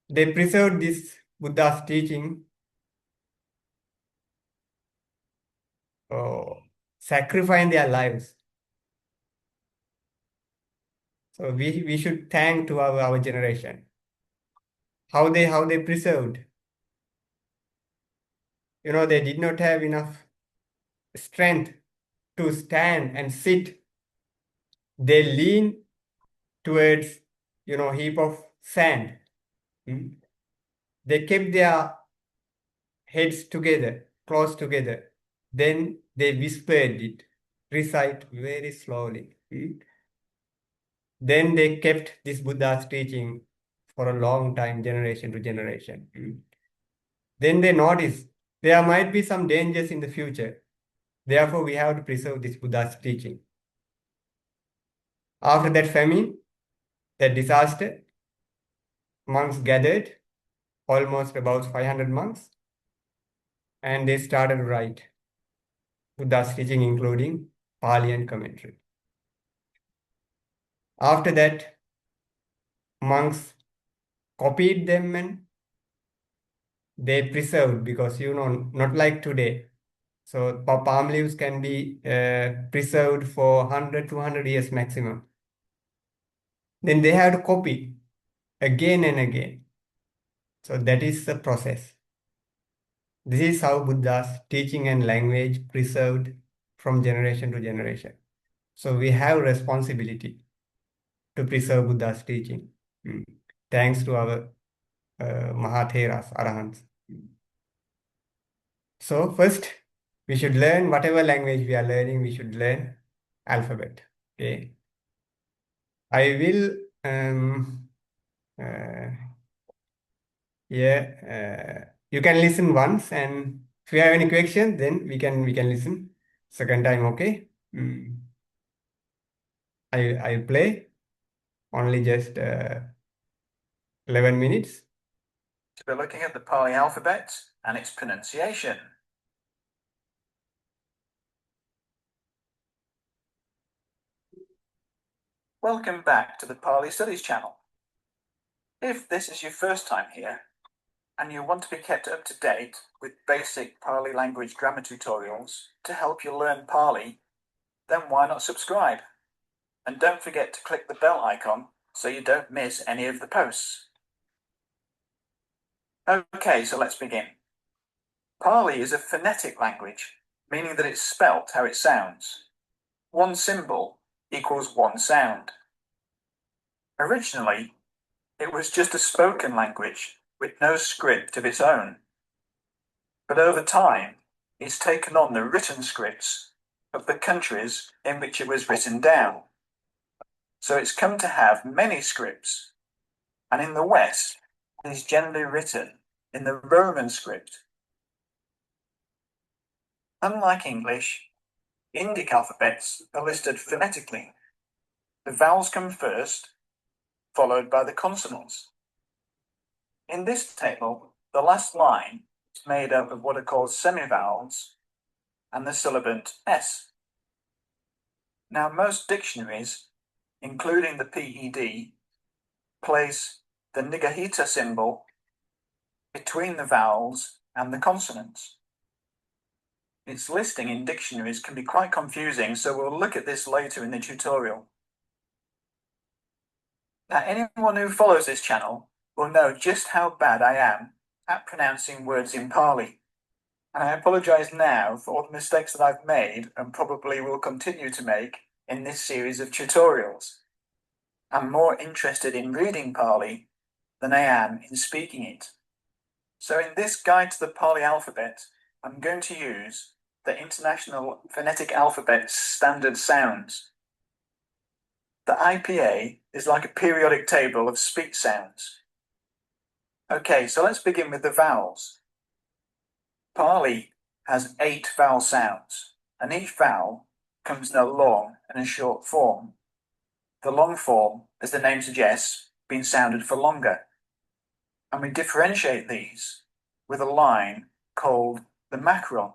They preserved this Buddha's teaching, sacrificing their lives. So we should thank to our generation. How they preserved. You know, they did not have enough strength to stand and sit. They lean towards, heap of sand. They kept their heads together, close together. Then they whispered it, recite very slowly. Then they kept this Buddha's teaching for a long time, generation to generation. Then they noticed there might be some dangers in the future. Therefore, we have to preserve this Buddha's teaching. After that famine, that disaster, monks gathered, almost about 500 monks, and they started to write Buddha's teaching, including Pali and commentary. After that, monks copied them and they preserved, because not like today. So palm leaves can be preserved for 100 to 200 years maximum. Then they have to copy again and again. So that is the process. This is how Buddha's teaching and language preserved from generation to generation. So we have responsibility to preserve Buddha's teaching. Thanks to our Mahatheras, Arahants. So first, we should learn whatever language we are learning, we should learn alphabet. Okay. I will you can listen once, and if you have any question, then we can listen second time. Okay. I'll play only just 11 minutes. To be looking at the Pali alphabet and its pronunciation. Welcome back to the Pali Studies channel. If this is your first time here, and you want to be kept up to date with basic Pali language grammar tutorials to help you learn Pali, then why not subscribe? And don't forget to click the bell icon so you don't miss any of the posts. Okay, so let's begin. Pali is a phonetic language, meaning that it's spelt how it sounds. One symbol equals one sound. Originally, it was just a spoken language with no script of its own. But over time, it's taken on the written scripts of the countries in which it was written down. So it's come to have many scripts, and in the West, it is generally written in the Roman script. Unlike English, Indic alphabets are listed phonetically. The vowels come first, followed by the consonants. In this table, the last line is made up of what are called semivowels and the sibilant S. Now, most dictionaries, including the PED, place the Nigahita symbol between the vowels and the consonants. its listing in dictionaries can be quite confusing, so we'll look at this later in the tutorial. Now, anyone who follows this channel will know just how bad I am at pronouncing words in Pali. And I apologise now for all the mistakes that I've made and probably will continue to make in this series of tutorials. I'm more interested in reading Pali than I am in speaking it. So in this guide to the Pali alphabet, I'm going to use the International Phonetic Alphabet's standard sounds. The IPA is like a periodic table of speech sounds. Okay, so let's begin with the vowels. Pali has 8 vowel sounds, and each vowel comes in a long and a short form. The long form, as the name suggests, being sounded for longer. And we differentiate these with a line called the macron.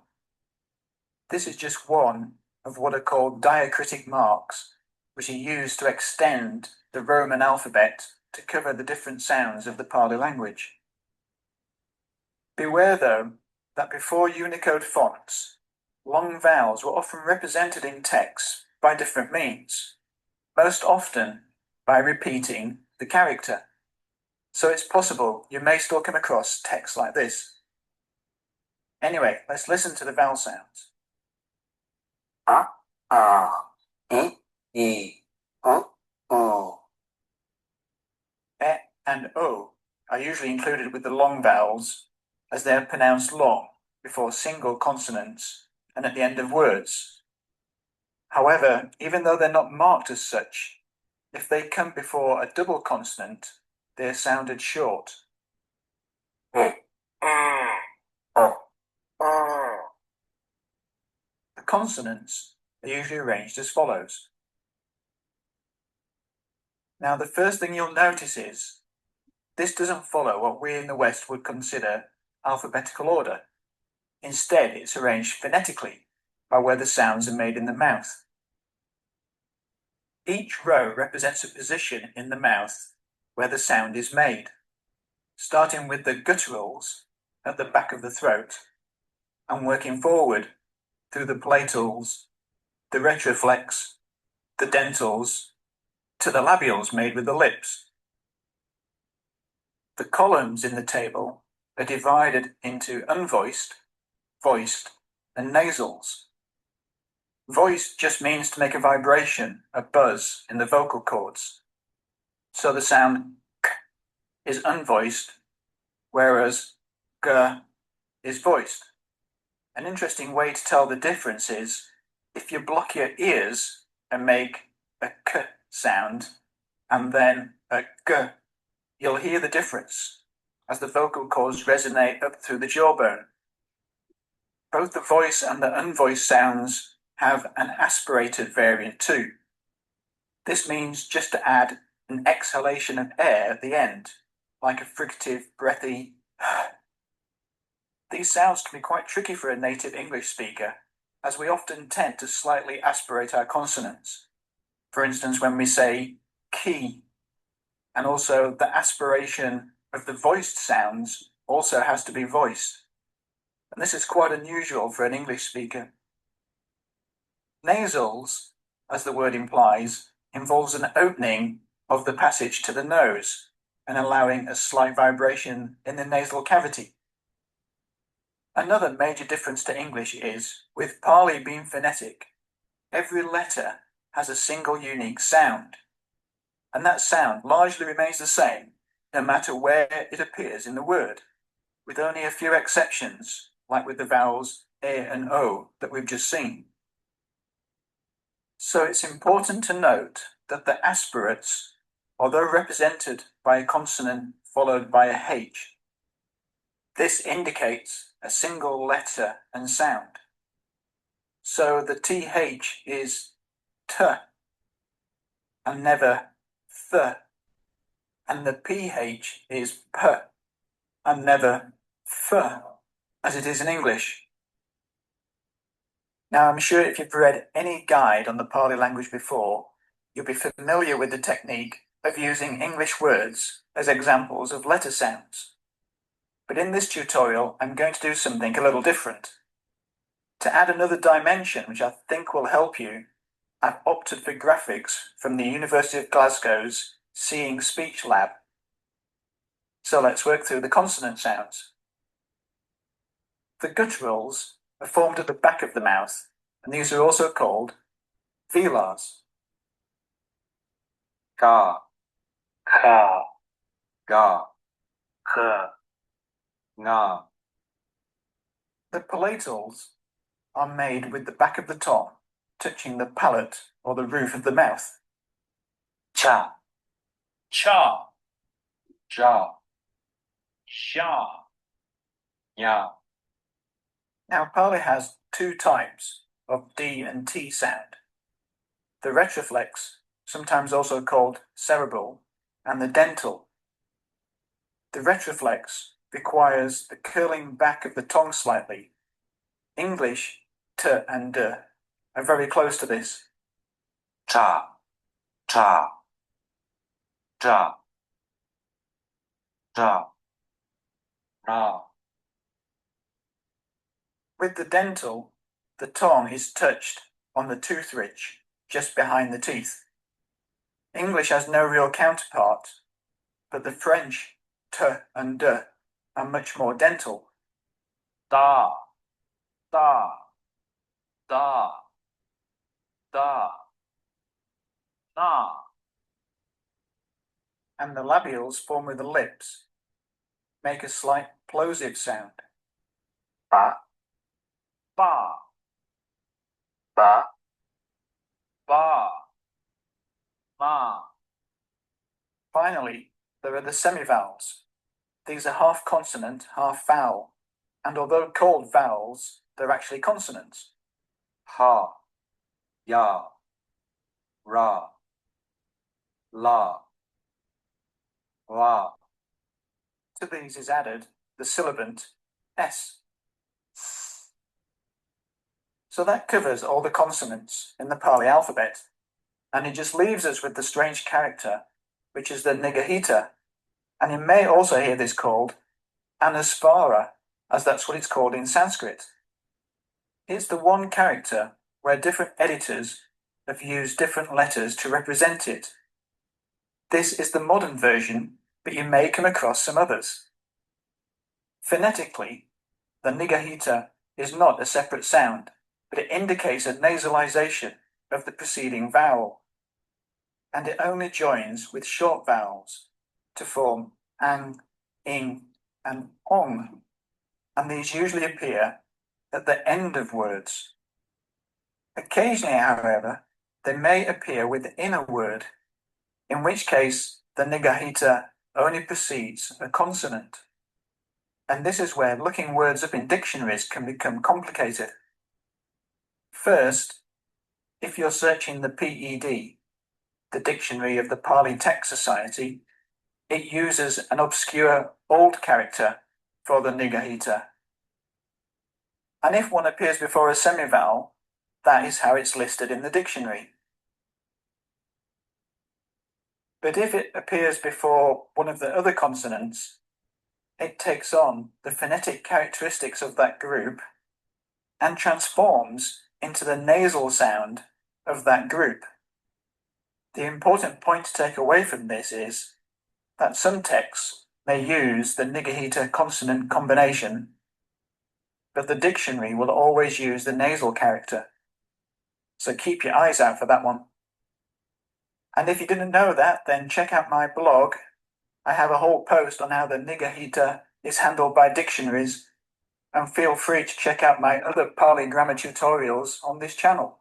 This is just one of what are called diacritic marks, which are used to extend the Roman alphabet to cover the different sounds of the Pali language. Beware, though, that before Unicode fonts, long vowels were often represented in text by different means, most often by repeating the character. So it's possible you may still come across text like this. Anyway, let's listen to the vowel sounds. A, E, O. E and O are usually included with the long vowels as they are pronounced long before single consonants and at the end of words. However, even though they're not marked as such, if they come before a double consonant, they are sounded short. The consonants are usually arranged as follows. Now, the first thing you'll notice is this doesn't follow what we in the West would consider alphabetical order. Instead, it's arranged phonetically by where the sounds are made in the mouth. Each row represents a position in the mouth where the sound is made, starting with the gutturals at the back of the throat and working forward through the palatals, the retroflex, the dentals, to the labials made with the lips. The columns in the table are divided into unvoiced, voiced, and nasals. Voiced just means to make a vibration, a buzz in the vocal cords. So the sound k is unvoiced, whereas g is voiced. An interesting way to tell the difference is if you block your ears and make a k sound and then a g, you'll hear the difference as the vocal cords resonate up through the jawbone. Both the voice and the unvoiced sounds have an aspirated variant too. This means just to add an exhalation of air at the end, like a fricative, breathy. These sounds can be quite tricky for a native English speaker, as we often tend to slightly aspirate our consonants. For instance, when we say key, and also the aspiration of the voiced sounds also has to be voiced. And this is quite unusual for an English speaker. Nasals, as the word implies, involves an opening of the passage to the nose and allowing a slight vibration in the nasal cavity. Another major difference to English is, with Pali being phonetic, every letter has a single unique sound, and that sound largely remains the same no matter where it appears in the word, with only a few exceptions, like with the vowels E and O that we've just seen. So it's important to note that the aspirates, although represented by a consonant followed by a H, this indicates a single letter and sound. So the TH is T and never Th, and the PH is P and never F, as it is in English. Now, I'm sure if you've read any guide on the Pali language before, you'll be familiar with the technique of using English words as examples of letter sounds. But in this tutorial, I'm going to do something a little different. To add another dimension, which I think will help you, I've opted for graphics from the University of Glasgow's Seeing Speech Lab. So let's work through the consonant sounds. The gutturals are formed at the back of the mouth, and these are also called velars. Ka, ka, ga, ka, nga. The palatals are made with the back of the tongue touching the palate or the roof of the mouth. Cha, cha, ja, sha, ya. Now Pali has two types of D and T sound. The retroflex, sometimes also called cerebral, and the dental. The retroflex requires the curling back of the tongue slightly. English, t and d, are very close to this. Ta, ta, ja, ja, na. With the dental, the tongue is touched on the tooth ridge, just behind the teeth. English has no real counterpart, but the French t and d are much more dental. Da, da, da, da, na. And the labials form with the lips make a slight plosive sound. Ba, ba, ba, ba, ma. Finally, there are the semivowels. These are half consonant, half vowel, and although called vowels, they're actually consonants. Ha, ya, ra, la, la. To these is added the sibilant s. So that covers all the consonants in the Pali alphabet, and it just leaves us with the strange character, which is the nigahita, and you may also hear this called anaspara, as that's what it's called in Sanskrit. It's the one character where different editors have used different letters to represent it. This is the modern version, but you may come across some others. Phonetically, the nigahita is not a separate sound, but it indicates a nasalization of the preceding vowel, and it only joins with short vowels to form ang, ing, and ong, and these usually appear at the end of words. Occasionally, however, they may appear within a word, in which case the nigahita only precedes a consonant. And this is where looking words up in dictionaries can become complicated. First, if you're searching the PED, the Dictionary of the Pali Text Society, it uses an obscure old character for the nigahita. And if one appears before a semivowel, that is how it's listed in the dictionary. But if it appears before one of the other consonants, it takes on the phonetic characteristics of that group and transforms into the nasal sound of that group. The important point to take away from this is that some texts may use the nigahita consonant combination, but the dictionary will always use the nasal character. So keep your eyes out for that one. And if you didn't know that, then check out my blog. I have a whole post on how the nigahita is handled by dictionaries, and feel free to check out my other Pali grammar tutorials on this channel.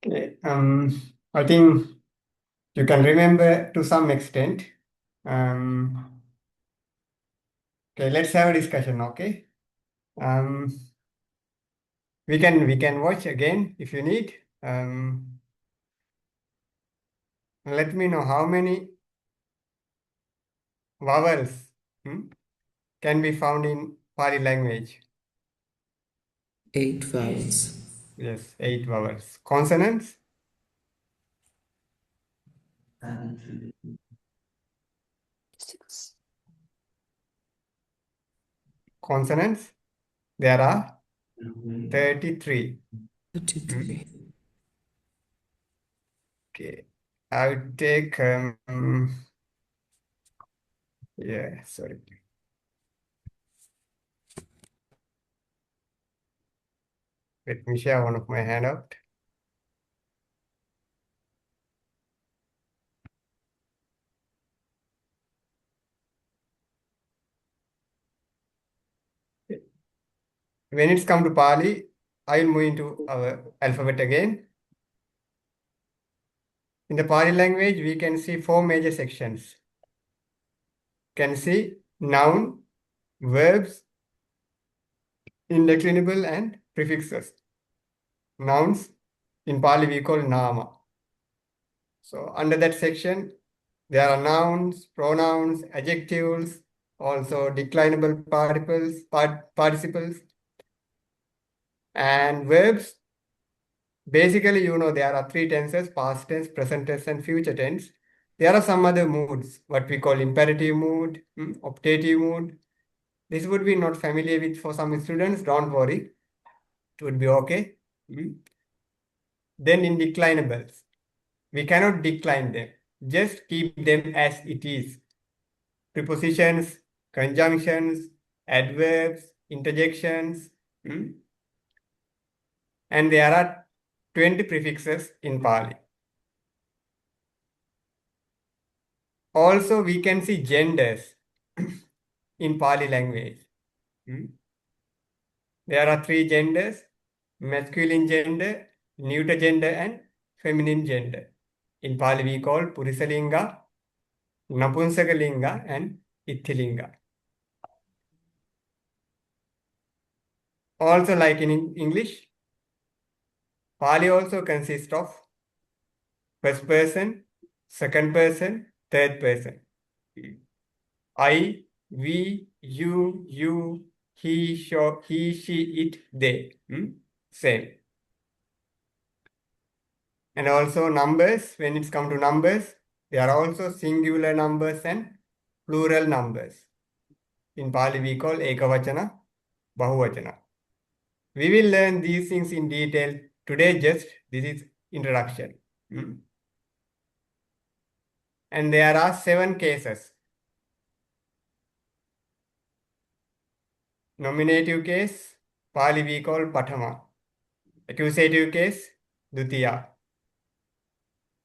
Okay, I think you can remember to some extent. Okay, let's have a discussion, okay? We can watch again if you need. Let me know how many vowels can be found in Pali language. 8 vowels. Yes, 8 vowels. Consonants? 6. consonants, there are 33. 33. Okay. I would take, yeah, sorry. Let me share one of my handout. When it's come to Pali, I will move into our alphabet again. In the Pali language, we can see 4 major sections. Can see noun, verbs, indeclinable and prefixes. Nouns, in Pali we call nama. So under that section, there are nouns, pronouns, adjectives, also declinable participles, and verbs. Basically, there are 3 tenses: past tense, present tense, and future tense. There are some other moods, what we call imperative mood, optative mood. This would be not familiar with for some students, don't worry. It would be okay. Then in declinables, we cannot decline them. Just keep them as it is. Prepositions, conjunctions, adverbs, interjections. And there are 20 prefixes in Pali. Also, we can see genders in Pali language. There are 3 genders: masculine gender, neuter gender, and feminine gender. In Pali, we call Purisalinga, Napunsakalinga, and Ithilinga. Also, like in English, Pali also consists of first person, second person, third person. I, we, you, he, she, it, they. Same. And also numbers, when it's come to numbers, there are also singular numbers and plural numbers. In Pali, we call Ekavachana, Bahuvachana. We will learn these things in detail today, just this is introduction. And there are 7 cases. Nominative case, Pali we call Patama. Accusative case, Dutiya.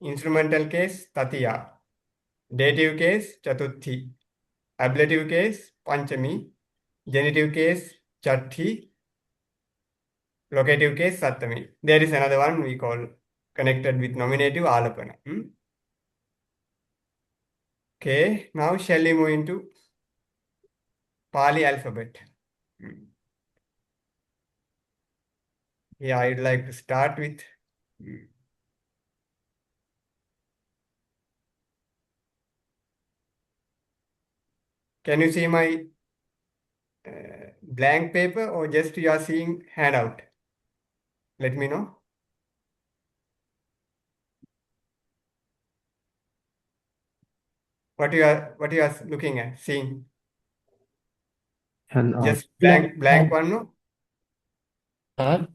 Instrumental case, Tatiya. Dative case, Chatuthi. Ablative case, Panchami. Genitive case, Chathi. Locative case, Sattami. There is another one we call connected with nominative, Alapana. Okay, now shall we move into Pali alphabet? Yeah, I'd like to start with can you see my blank paper or just you are seeing handout? Let me know. What you are looking at, seeing? Handout. Just blank one, no?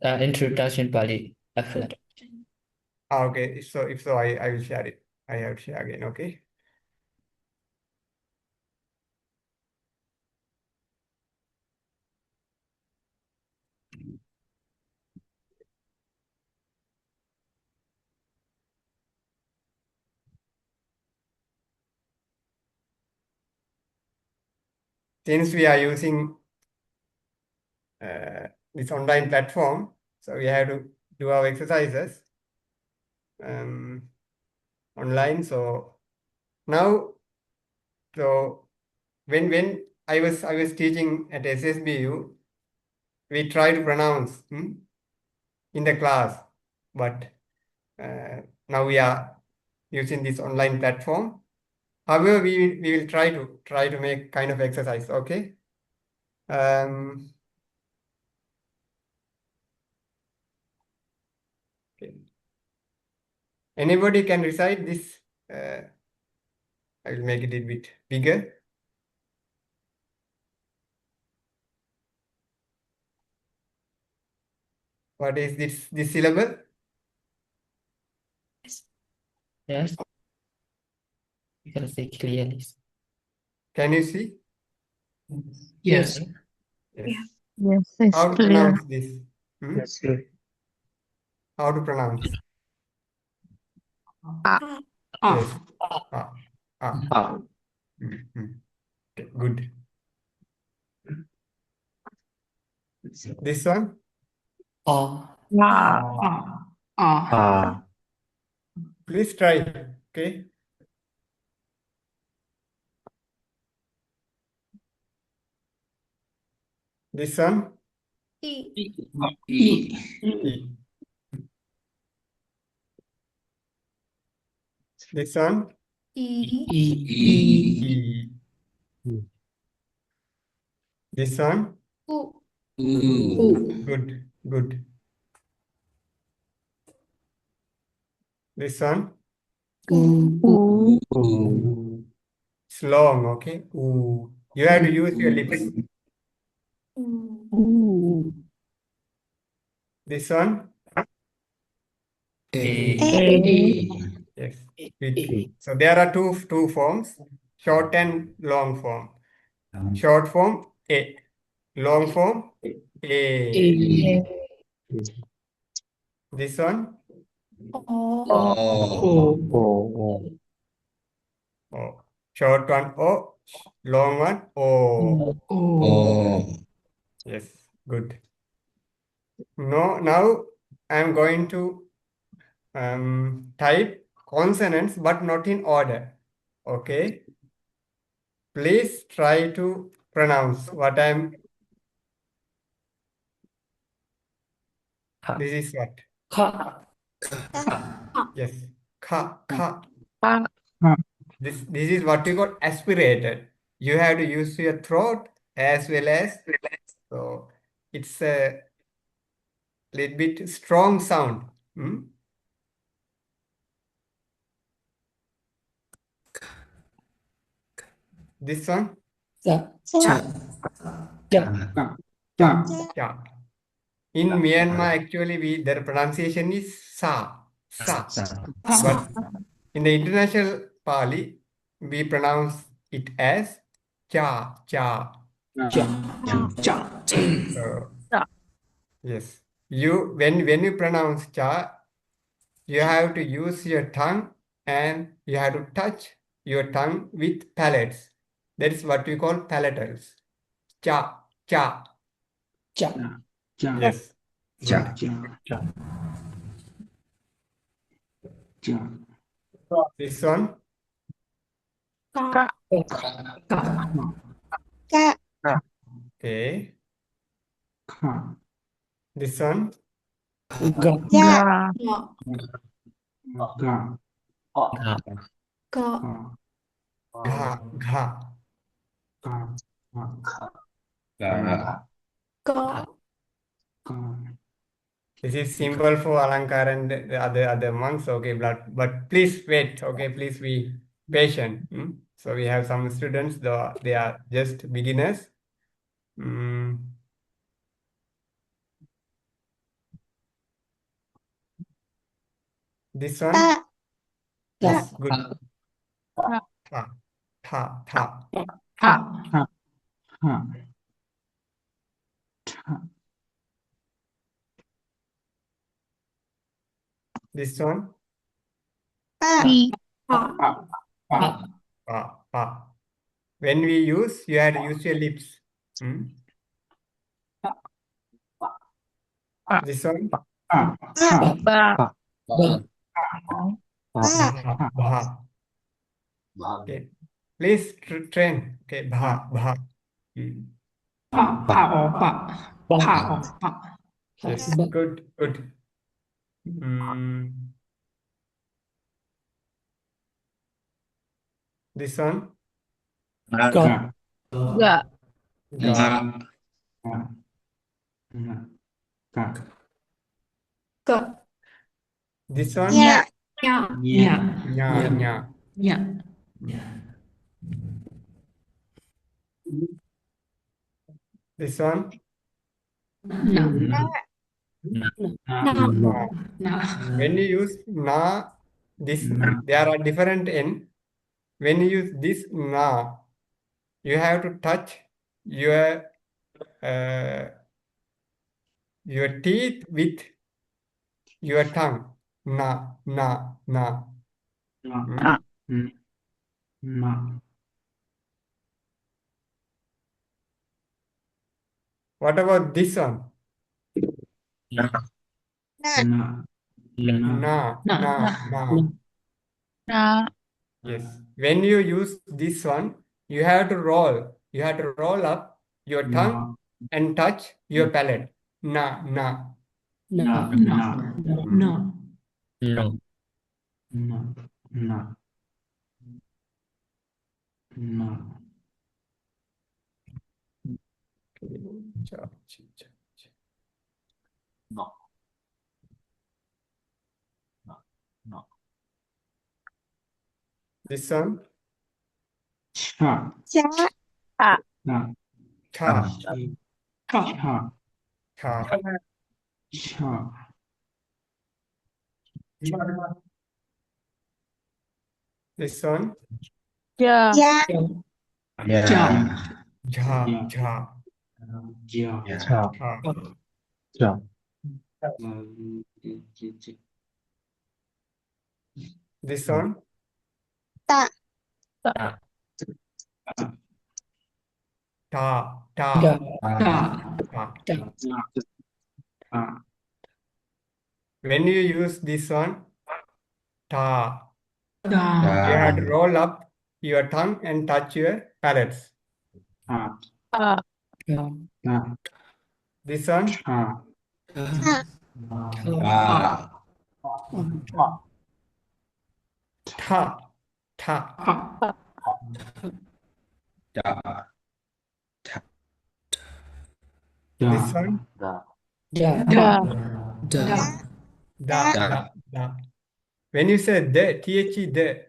Introduction Pali alphabet. Okay. So if so, I will share it. I have to share again. Okay. Since we are using this online platform, so we have to do our exercises online. So now, so when I was teaching at SSBU, we try to pronounce in the class, but now we are using this online platform. However, we will try to make kind of exercise. Okay. Okay. Anybody can recite this? I will make it a bit bigger. What is this syllable? Yes. You can see clearly. Can you see? Yes. Yes. Yes, it's How to clear. pronounce this? Yes, sir. How to pronounce? Yes. Ah. Ah. Ah. Okay, good. This one? Ah. Please try. Okay. This one? E. E. E. This one? E. E. This one? U. Good. Good. This one? U. It's long, okay? Ooh. You have to use your lips. This one? Yes. Good. So there are two forms, short and long form. Short form A. Long form A. This one? Oh. O. Short one O. Long one O. Yes. Good. Now I'm going to type consonants but not in order. Okay. Please try to pronounce what I'm. This is what? Yes. Ka. This is what we call aspirated. You have to use your throat as well as. So it's a little bit strong sound. This one? Yeah. In Myanmar, actually, their pronunciation is sa. But in the international Pali, we pronounce it as cha. Yes. When you pronounce cha, you have to use your tongue and you have to touch your tongue with palates. That is what we call palatals. Cha. Yes. Good. This one? Ka. Okay. This one? Ja. Gha. This is simple for Alankar and the other monks, okay, but please wait, okay, please be patient. So we have some students, though they are just beginners. This one? Yes, good. Tha. This one? Pa. When we use, you have to use your lips. This one? Bha. Okay. Please train. Okay, bha. Yes, good. This one? Ga. This one? Nya. This one? Na. Na. Na. When you use na, this there are different n. When you use this na, you have to touch your uh, your teeth with your tongue. Na. Na. Hmm? Na. What about this one? Na. Na. Na. Na. Na. Na. Yes. When you use this one, you have to roll. You have to roll up your tongue and touch your palate. Na. Na. Na. Na. Na. No. Na. Na. Na. Cha, cha, cha, cha. No. No. No. This one. Cha. Cha. Ah. Na. Cha. Cha. Cha. Cha. This one. Ja. Ja. Yeah. Ja. Ja. Ja. Cha. Ha. Cha. This one. Ta. Ta. Ta. Da. Ta. Da. When you use this one, ta, Da. you have to roll up your tongue and touch your palates. Ah. Da. This one. Ta. Ta. Ta. This one. Da. Da. Da. Da. Da. When you say the, the,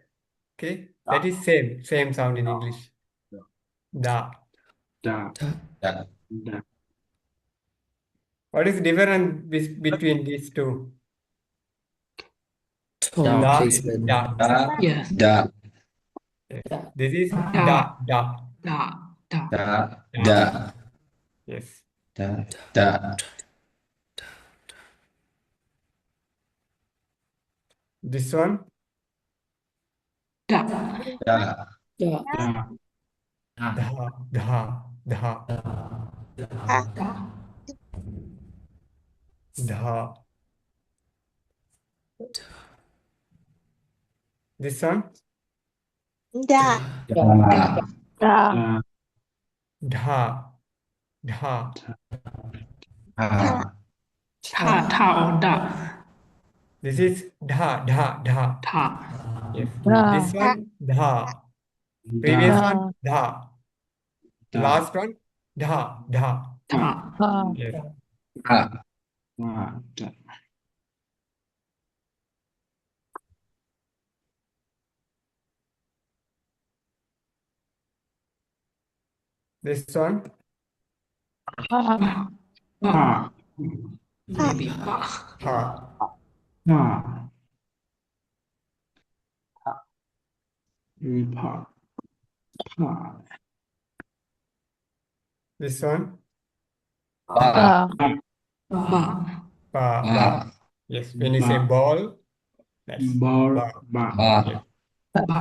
okay, that is same sound in English. Da. Da. Da. Da. What is the difference between these two? Tone Da. placement. Da. Yes. Da. Yes. Da. This is Da. da. Da. Da. Da. Da. Da. Yes. Da. Da. This one. Da. Da. Da. Da. Da. Da. This one. Da. Da. Da. Ta. Ta or da. This is da. Ta. Yes. Da. This one. Da. Da. Previous one. Da. Da. Last one. Da. Ta. Yes. Da. Da. This one. Pa. Pa. Maybe pa. Ha. Pa. Pa. Pa. This one. Ba. Pa. Ba. Ba. Yes. When you say ball, that's ba. Ba. Yes. Ba.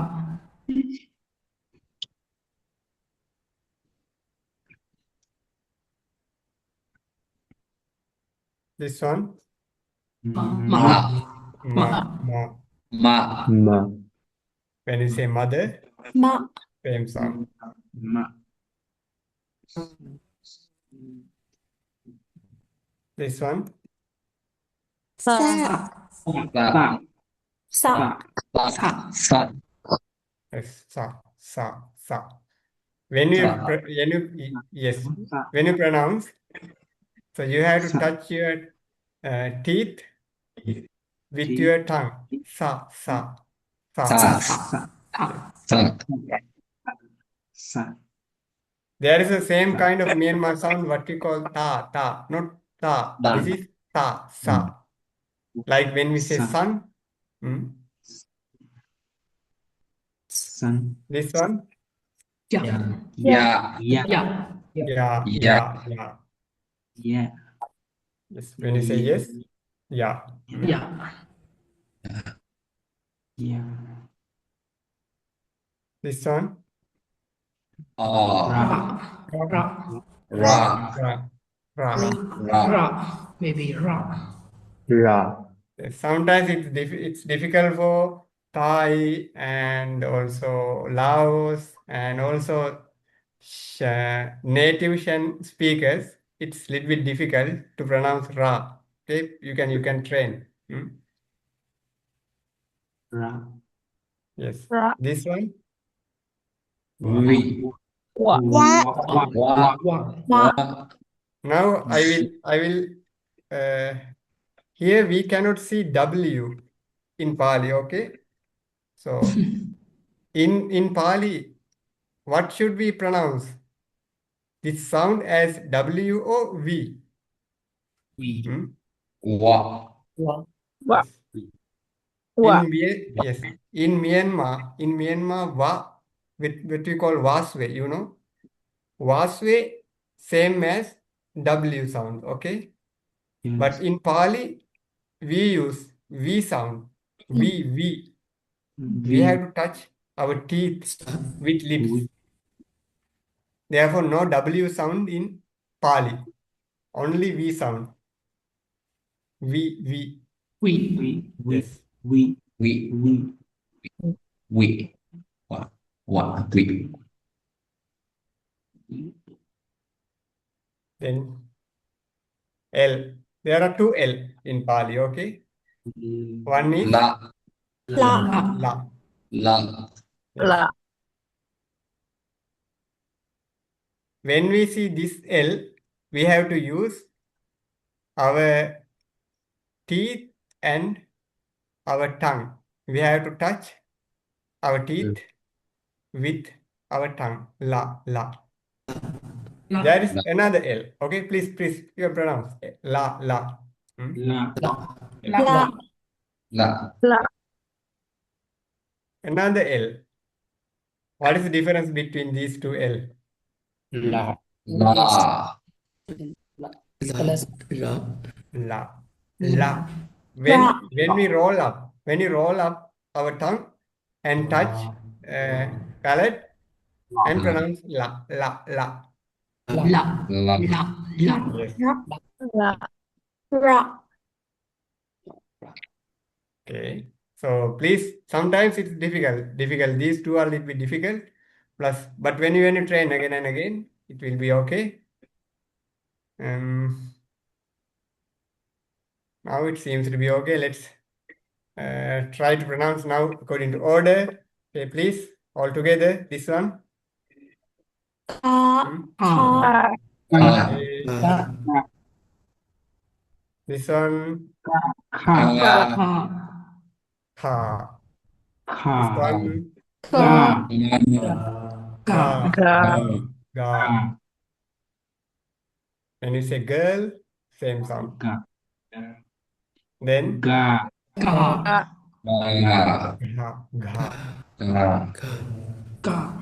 This one. Ma. Ma. Ma. Ma. When you say mother, Ma. same sound. Ma. This one. Sa. Sa. Sa. Sa. Yes. Sa. When you yes, when you pronounce, so you have to touch your teeth with your tongue. Sa. Sa. Sa. There is the same kind of Myanmar sound, what we call ta, not ta. Ta. This is sa. Like when we say Sun. sun, Sun. this one, Yeah. Yeah. Yeah. yeah. Yeah. Yes, when you say yes, yeah. Yeah. Yeah. This one, Ra. Ra. Ra. Ra. Maybe ra. Ra. Sometimes it's difficult for Thai and also Laos and also native Shan speakers. It's a little bit difficult to pronounce Ra. Okay, you can train. Ra. Yes. Ra. This one, We. Wa. Wa. Wa. now I will here we cannot see W in Pali, okay? So in Pali, what should we pronounce? This sound as W or V? Wa. Wa. Yes. Wa. Yes. In Myanmar, wa, what we call waswe, you know? Waswe, same as W sound, okay? Yes. But in Pali, we use V sound. We. We have to touch our teeth with lips. Therefore, no W sound in Pali. Only V sound. We. Yes. We. Wa. Wa. We. Then L. There are two L in Pali, okay? One is La. La. La. Yes. La. When we see this L, we have to use our teeth and our tongue. We have to touch our teeth with our tongue. La. There is another L. Okay, please, you pronounce La. La. La. La. La. Another L. What is the difference between these two L? La. La. La. When we roll up, our tongue and touch palate and pronounce la. La. Yes. La. Okay. So please, sometimes it's difficult. These two are a little bit difficult. But when you train again and again, it will be okay. Now it seems to be okay. Let's try to pronounce now according to order. Okay, please, all together. This one. Okay. This one. Ka. Ha. This Ka. one. Ga. Ga. Ga. Ga. When you say girl, same sound. Ga. Then Ga. Ga. Ga. Ga.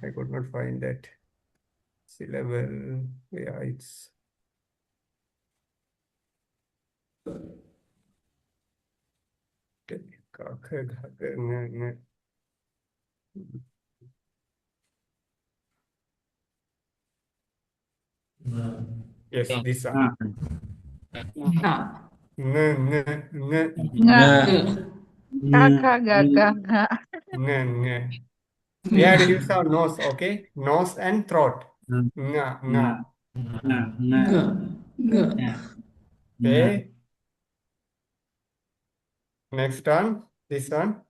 I could not find that syllable. Yeah, it's yes, this one. Kaka. Gaga. We have to use our nose, okay? Nose and throat. Nga. Okay. Next one. This one.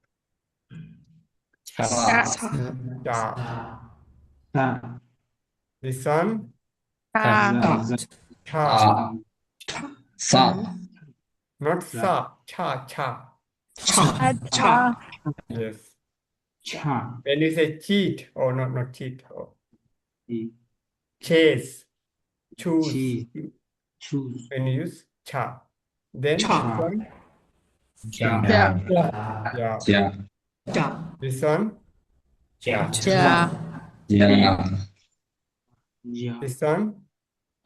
Cha. Cha. This one. Cha. Cha. Sa. Not sa, cha, cha. Cha. Yes. Cha. When you say cheat, or not cheat, or E. chase, choose. Chi. Choose. When you use cha. Then this Cha. one, Ja. Ja. yeah. Ja. Ja. This one, Ja. Ja. Ja. Ja. this one,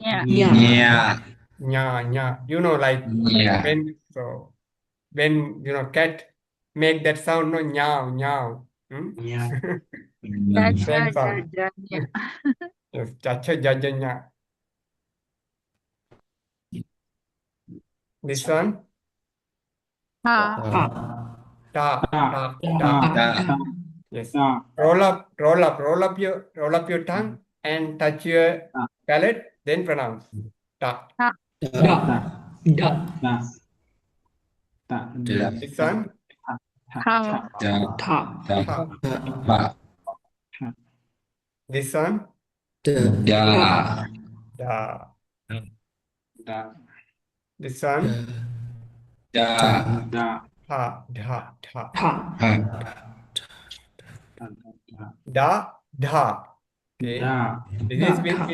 Nya. Nya. Nya. nya, nya. You know, like Nya. when cat make that sound, no, meow, meow. Nya. Ja, ja, Same ja, sound. ja, nya. Yes, chacha, jaja, nya. This one, Ha. Ha. ta, ta, ta. Ta. Yes. Ta. Roll up your tongue and touch your palate, then pronounce. Ta. Ha. Da. Da. Ta. Ta. This one, Ha. Ta. Ta. Ta. ta. Ta. This one, Ja. da. Da. This one, Da. Da. ha, da, da. Ta. Ha. Da, da. Okay. Da. This is Da.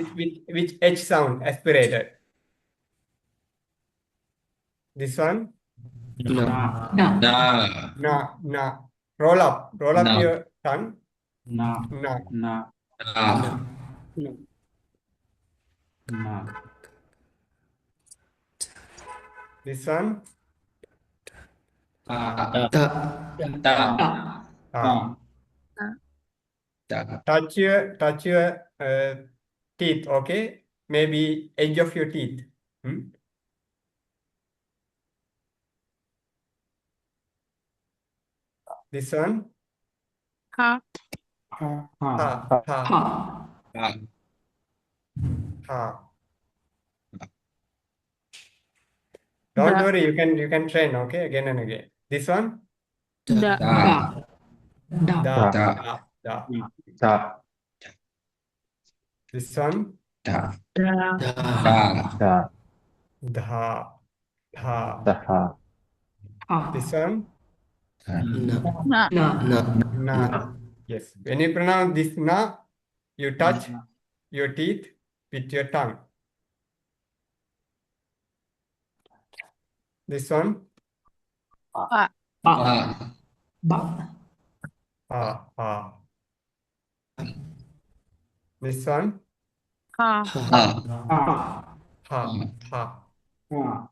which H sound aspirated. This one, Da. Da. Da. na, na. Roll up Na. your tongue. Na. Na. Na. Da. Na. This one, Ta. Da. Ta. Da. ta. Da. Touch your teeth, okay? Maybe edge of your teeth. This one, Ha. Ha. ha, ha, Ha. Ta. ha. Don't Da. worry, you can train, okay? Again and again. This one, Da. Da. Da. da, Da. da, da. Da. This one, Da. Da. Da. Da. dha, dha. Da. Ha. This one, Na. Na. na. Yes. When you pronounce this na, you touch your teeth with your tongue. This one, Ba. Ba. Ba. Ba. ha, ha. This one, Ha. Ha. Ha. ha, ha. Ha.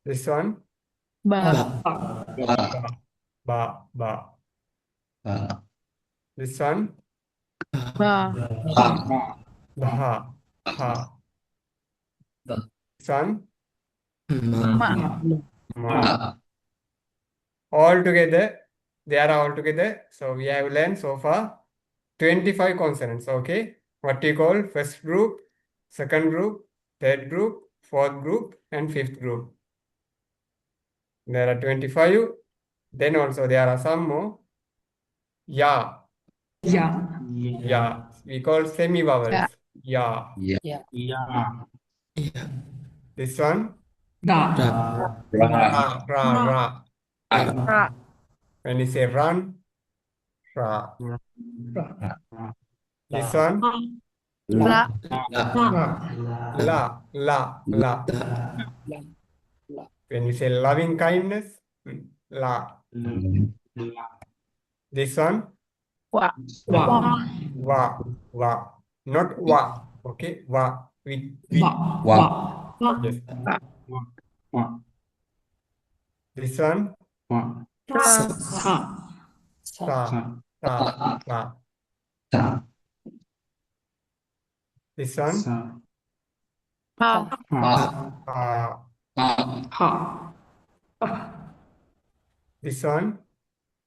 This one, Ba. Ba. Ba. ba, ba. Ba. This one, Ba. Ha. dha, ha. Ba. This one, Ma. ma. Ma. All together, they are all together. So we have learned so far 25 consonants, okay? What we call first group, second group, third group, fourth group, and fifth group. There are 25. Then also there are some more. Ya, Ya. ya. We call semi-vowels. Ya. Ya. Ya. This one, Da. Ra. ra. Ra. Ra. When you say run, ra. Ra. This one, La. La. la. When you say loving kindness, la. This one, Wa. Wa. wa. Not wa, okay? Wa. With. Wa. Wa. Wa. Yes. Wa. This one, Wa. Sa. Sa. sa. Ta. This one, Sa. Ha. Ha. ah. Ha. Ha. This one,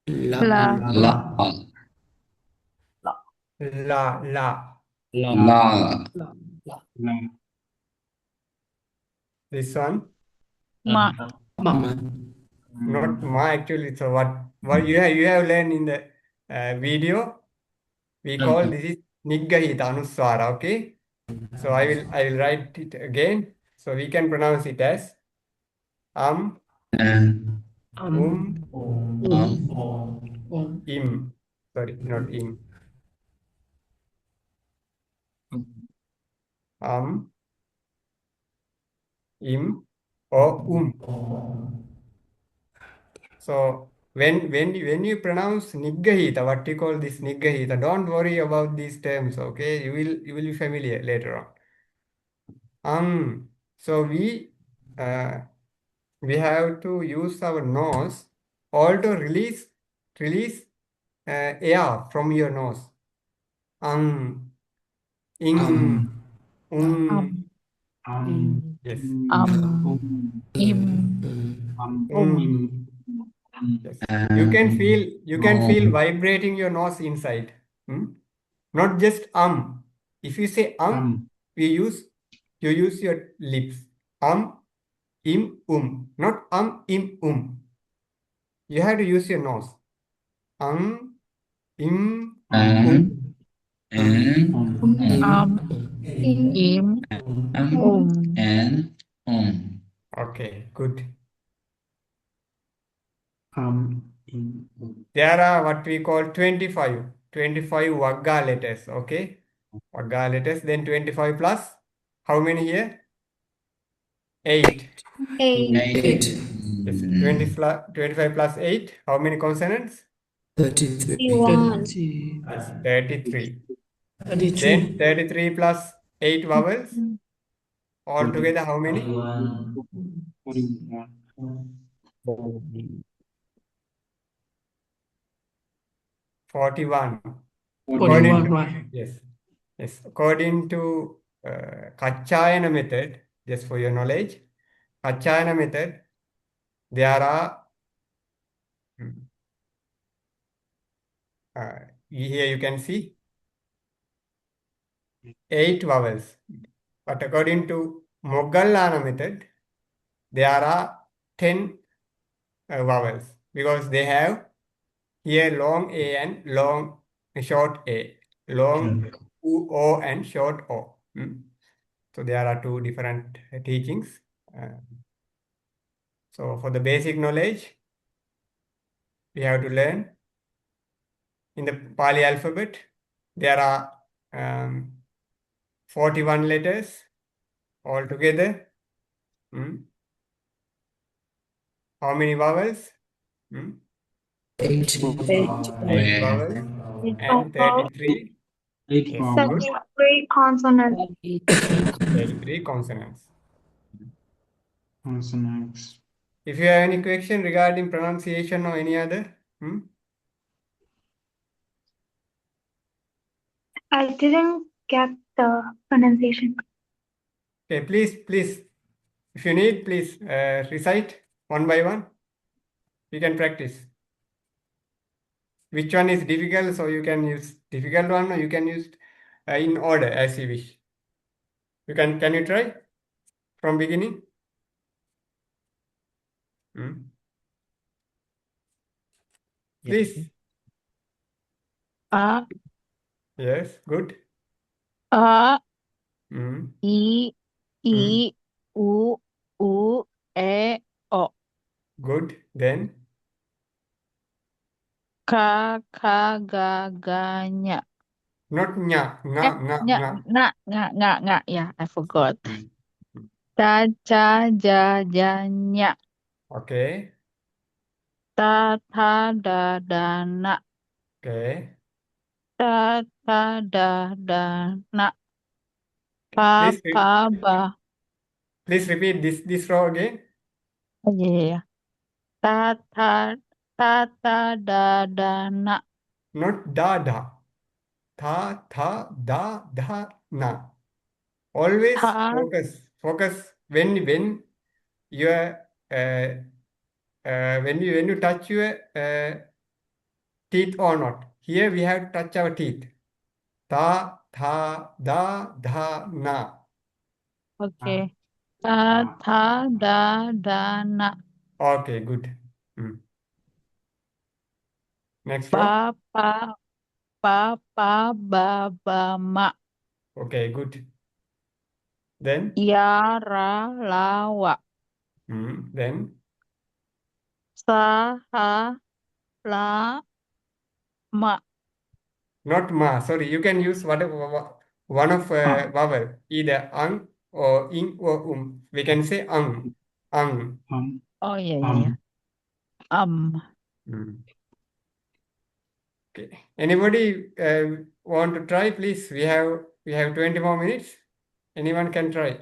La. La. la. La. La. La. This one, Ma. Ma. not ma actually. So what you have learned in the video, we call this is Niggahita Anuswara, okay? So I will write it again. So we can pronounce it as and im. Sorry, not im. Im, or So when you pronounce Niggahita, what we call this Niggahita, don't worry about these terms, okay? You will be familiar later on. So we have to use our nose all to release air from your nose. Ing, yes, Im. yes. You can feel vibrating your nose inside. Not just If you say you use your lips. Im, not im. You have to use your nose. Im, and Im. and Okay, good. In, There are what we call 25 Wagga letters, okay? Wagga letters, then 25 plus, how many here? 8. 8. Yes, 25 plus 8, how many consonants? 33. 30, Yes, 33. 33. Then 33 plus 8 vowels, altogether how many? 41. 41. 41, right. Yes. According to Kachayana method, just for your knowledge, Kachayana method, there are here you can see 8 vowels. But according to Moggallana method, there are 10 vowels because they have here long A and short A, long O and short O. So there are two different teachings. So for the basic knowledge, we have to learn in the Pali alphabet, there are 41 letters altogether. How many vowels? 8. 8 vowels and 33. 8 Yes, vowels. good. 33 consonants. 33 consonants. Consonants. If you have any question regarding pronunciation or any other, I didn't get the pronunciation. okay, please, if you need, please recite one by one. You can practice. Which one is difficult, so you can use difficult one, or you can use in order as you wish. Can you try from beginning? Please. A, Yes, good. A, Mm. I, U, E, O. Good. Then Ka, ga, nya. not nya, Nga. Yeah, I forgot. Mm. Cha, ja, nya. Okay. Ta, da, na. Okay. Ta, da, na. Pa, Please, ba. please repeat this row again. Yeah. Ta, da, na. Not da da. Tha da na. Always Ta, focus when you when you touch your teeth or not. Here we have to touch our teeth. Ta da na. okay. Ta, da, na. Okay, good. Next row. Pa, ba, ma. Okay, good. Then Ya, la, wa. Then Sa, ha, la, ma. not ma. Sorry, you can use whatever one of vowel, either ang or ing or We can say ang. Oh, yeah, yeah, yeah. Mm. Okay. Anybody want to try? Please. We have 20 more minutes. Anyone can try.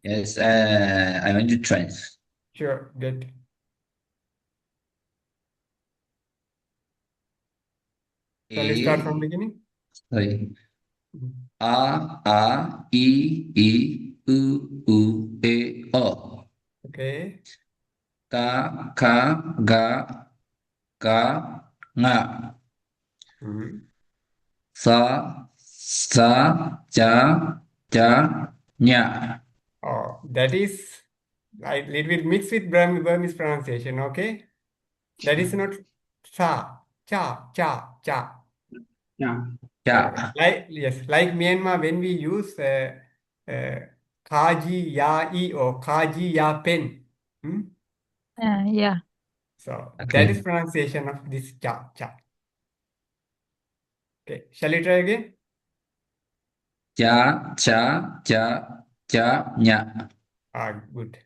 Yes, I want to try. Sure. Good. Shall we start from beginning? Sorry. A, I, U, E, O. Okay. Ka, ga, nga. Sa, ja, nya. Oh, that is a little bit mixed with Burmese pronunciation. Okay. That is not sa, cha, cha, cha. Yeah. Like Myanmar, when we use kaji ya I or kaji ya pen. Yeah. So that is Okay. pronunciation of this cha, cha. Okay. Shall we try again? Ja, ja, nya. Good.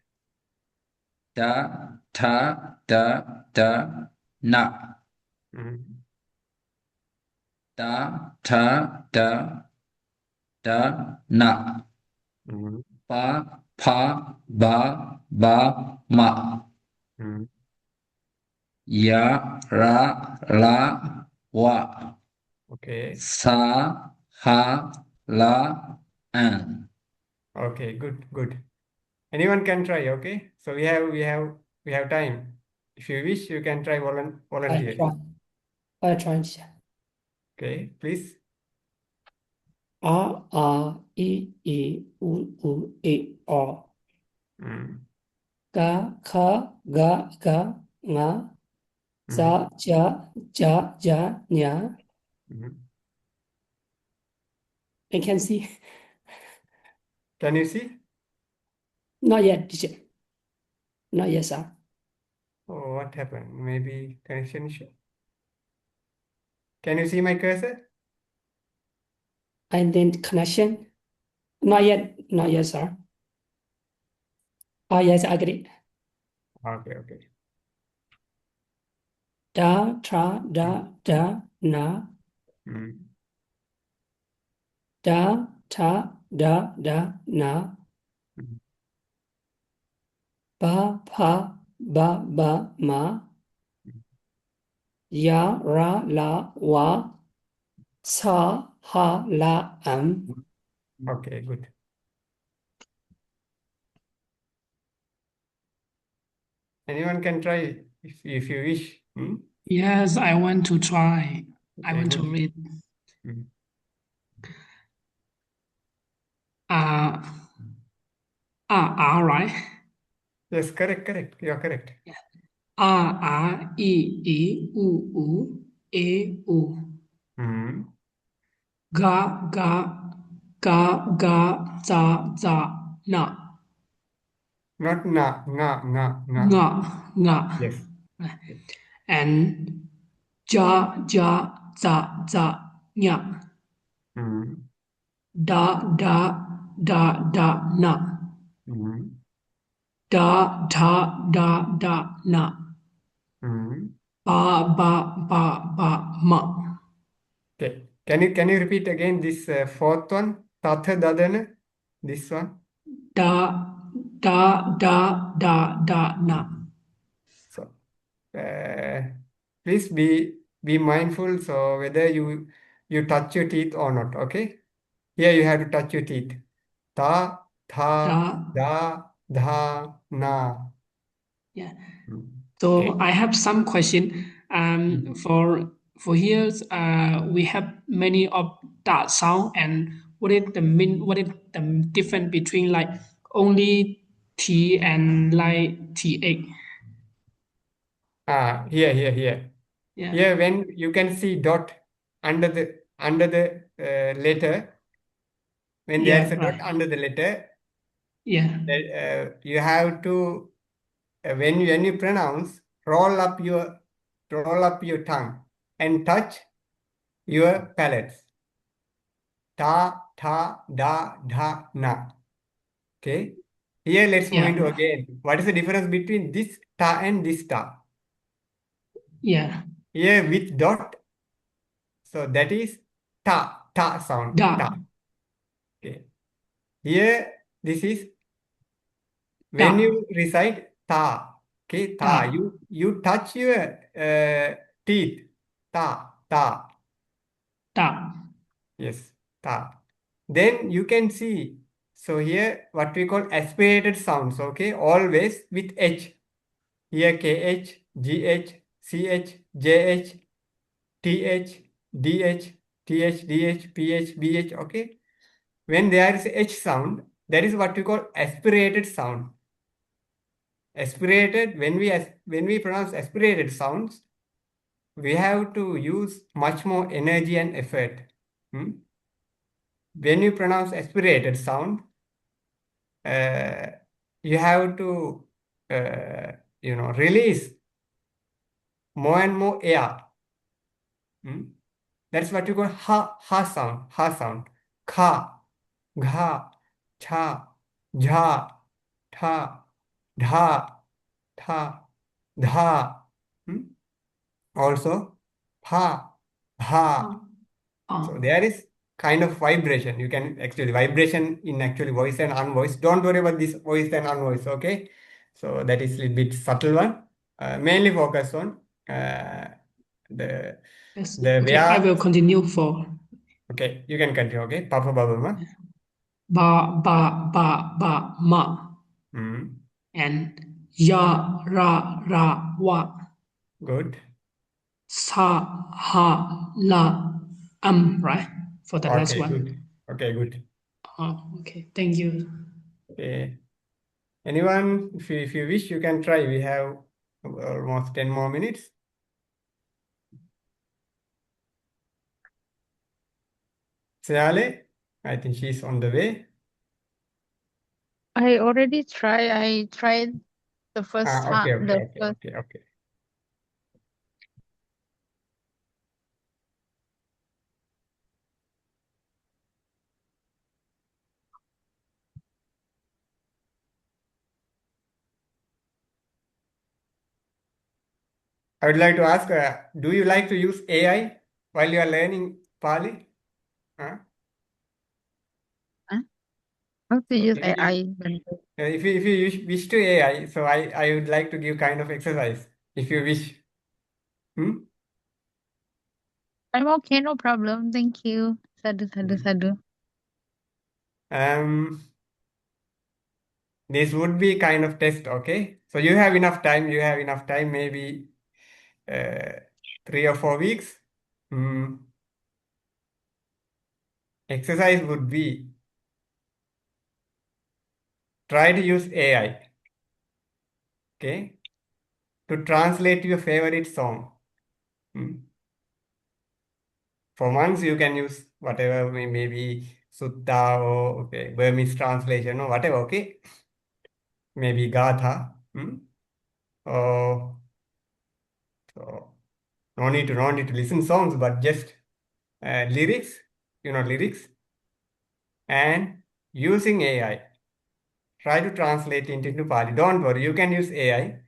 Da, da, na. Da, na. Pa, ba, ma. Ya, la, wa. Okay. Sa, ha, la, an. Okay. Good. Anyone can try. Okay. So we have time. If you wish, you can try volunteer. I try. Okay. Please. A, I, E, O. Ga, ga, nga. Za, ja, nya. I can see. Can you see? Not yet, teacher. Not yet, sir. Oh, what happened? Maybe connection issue. Can you see my cursor? I need connection. Not yet, sir. Oh, yes, I agree. Okay. Da, tra, da, na. Da, ta, da, na. Ba, pa, ba, ma. Ya, ra, la, wa. Sa, ha, la, am. Okay, good. Anyone can try if you wish. Yes, I want to try. I Okay, want to good. read. Right? Yes, correct. You are correct. U. Ga, za, na. Not na, Nga. Yes. And ja, za, nya. Da, na. Da, na. Ba, ma. Okay. Can you repeat again this fourth one? Tatha dadana. This one. Da, na. So please be mindful. So whether you touch your teeth or not. Okay. Here you have to touch your teeth. Ta, tha, da, dha, na. Yeah. So Okay. I have some question. For here, we have many of that sound, and what is the mean? What is the difference between like only T and like TA? Here. Yeah. Here, when you can see dot under the letter, when there is a dot right. under the letter, Yeah. you have to when you pronounce, roll up your tongue and touch your palates. Ta, ta, da, dha, na. Okay. Here let's move Yeah. into again. What is the difference between this ta and this ta? Yeah. Here with dot. So that is ta sound. Da. Ta. Okay. Here this is when Da. you recite ta. Okay, ta. Ta. You touch your teeth. Ta, ta. Da. Yes, ta. Then you can see. So here what we call aspirated sounds. Okay, always with H. Here KH, GH, CH, JH, TH, DH, TH, DH, PH, BH. Okay. When there is H sound, that is what we call aspirated sound. Aspirated, when we pronounce aspirated sounds, we have to use much more energy and effort. When you pronounce aspirated sound, you have to release more and more air. That's what you call ha sound. Kha, gha, cha, jha, tha, dha, tha, dha. Also, pha, bha. So there is kind of vibration. You can actually vibration in actually voice and unvoiced. Don't worry about this voice and unvoiced. Okay. So that is a little bit subtle one. Mainly focus on the Yes. the Okay, I where. will continue for Okay, you can continue. Okay, Papa Baba Ma. ba ma and ya ra wa. Good. Sa ha la right for the last Okay, one. good. Okay, good. Okay, thank you. Okay. Anyone, if you wish, you can try. We have almost 10 more minutes. Seale, I think she's on the way. I already tried. I tried the first Okay. time. Okay. I would like to ask, do you like to use AI while you are learning Pali? How to use If AI? you wish to AI, so I would like to give kind of exercise. If you wish. I'm okay, no problem. Thank you. Sadu. This would be kind of test, okay? So you have enough time. Maybe 3 or 4 weeks. Exercise would be try to use AI, okay, to translate your favorite song. For months, you can use whatever, maybe Sutta or okay, Burmese translation or whatever, okay? Maybe Gatha. Or so no need to listen songs, but just lyrics, lyrics, and using AI. Try to translate it into Pali. Don't worry, you can use AI.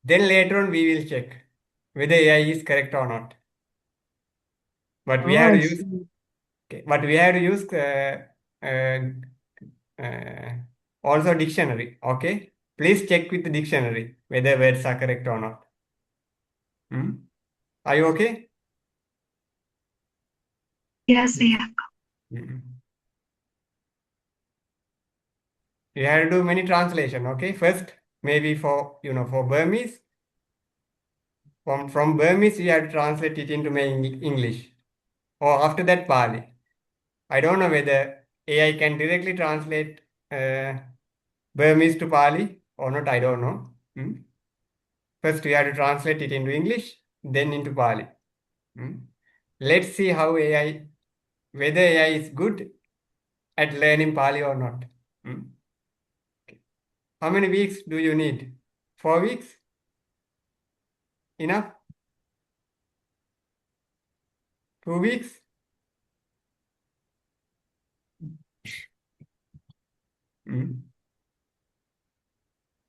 Then later on, we will check whether AI is correct or not. But we Oh, have to I use. see. Okay, but we have to use also dictionary. Okay, please check with the dictionary whether words are correct or not. Are you okay? Yes, yeah. You have to do many translation. Okay, first maybe for for Burmese. From Burmese you have to translate it into English, or after that Pali. I don't know whether AI can directly translate Burmese to Pali or not. I don't know. First, we have to translate it into English, then into Pali. Let's see how whether AI is good at learning Pali or not. Okay. How many weeks do you need 4 weeks? Enough? 2 weeks?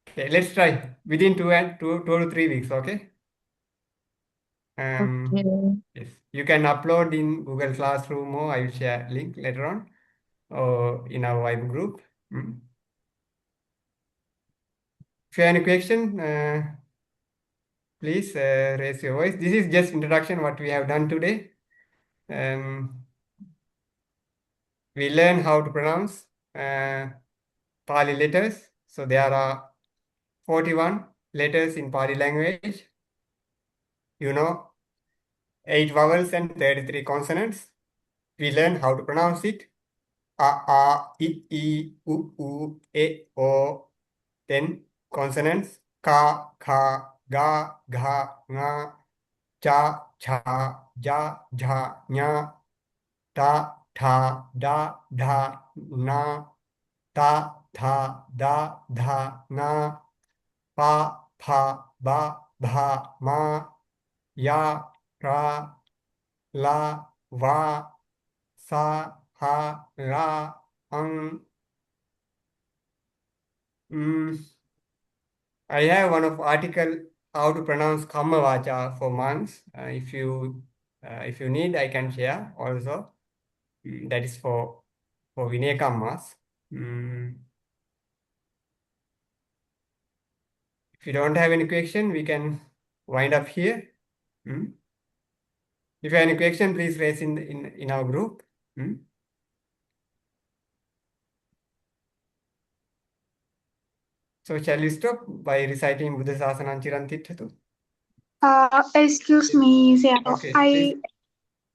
Okay, let's try within 2 to 3 weeks, okay? Okay. Yes, you can upload in Google Classroom or I will share link later on or in our Vibe group. If you have any question, please raise your voice. This is just introduction what we have done today. We learn how to pronounce Pali letters. So there are 41 letters in Pali language. 8 vowels and 33 consonants. We learn how to pronounce it. A, I, U, E, O. Then consonants. Ka, kha, ga, gha, nga, cha, cha, ja, jha, nya, ta, tha, da, dha, na, ta, tha, da, dha, na, pa, pha, ba, bha, ma, ya, ra, la, va, sa, ha, ra, ang. I have one of article how to pronounce Kamavacha for months. If you need, I can share also. That is for Vinay Kammas. If you don't have any question, we can wind up here. If you have any question, please raise in our group. So shall we stop by reciting Buddha Sasana Chirantithatu? Excuse me, Zeno. Okay, please.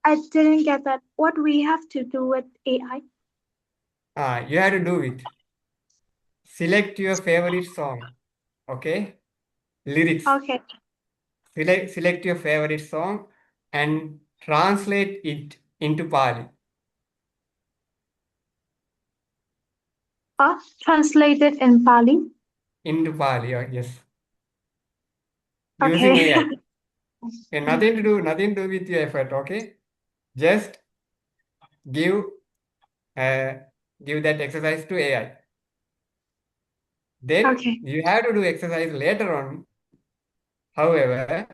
I didn't get that. What we have to do with AI? You have to do it. Select your favorite song. Okay? Lyrics. Okay. Select your favorite song and translate it into Pali. Translated in Pali. Into Pali, yes. Okay. Using AI. Okay, nothing to do with your effort, okay? Just give that exercise to AI. Then Okay. you have to do exercise later on. However,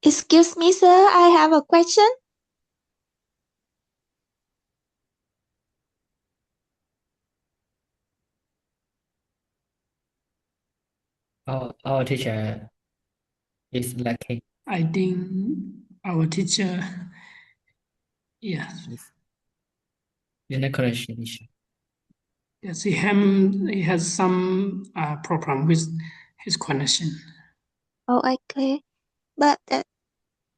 Excuse me, sir. I have a question. Our teacher is lacking. I think our teacher, yes, Internet connection issue. yes, he has some problem with his connection. Oh, okay. But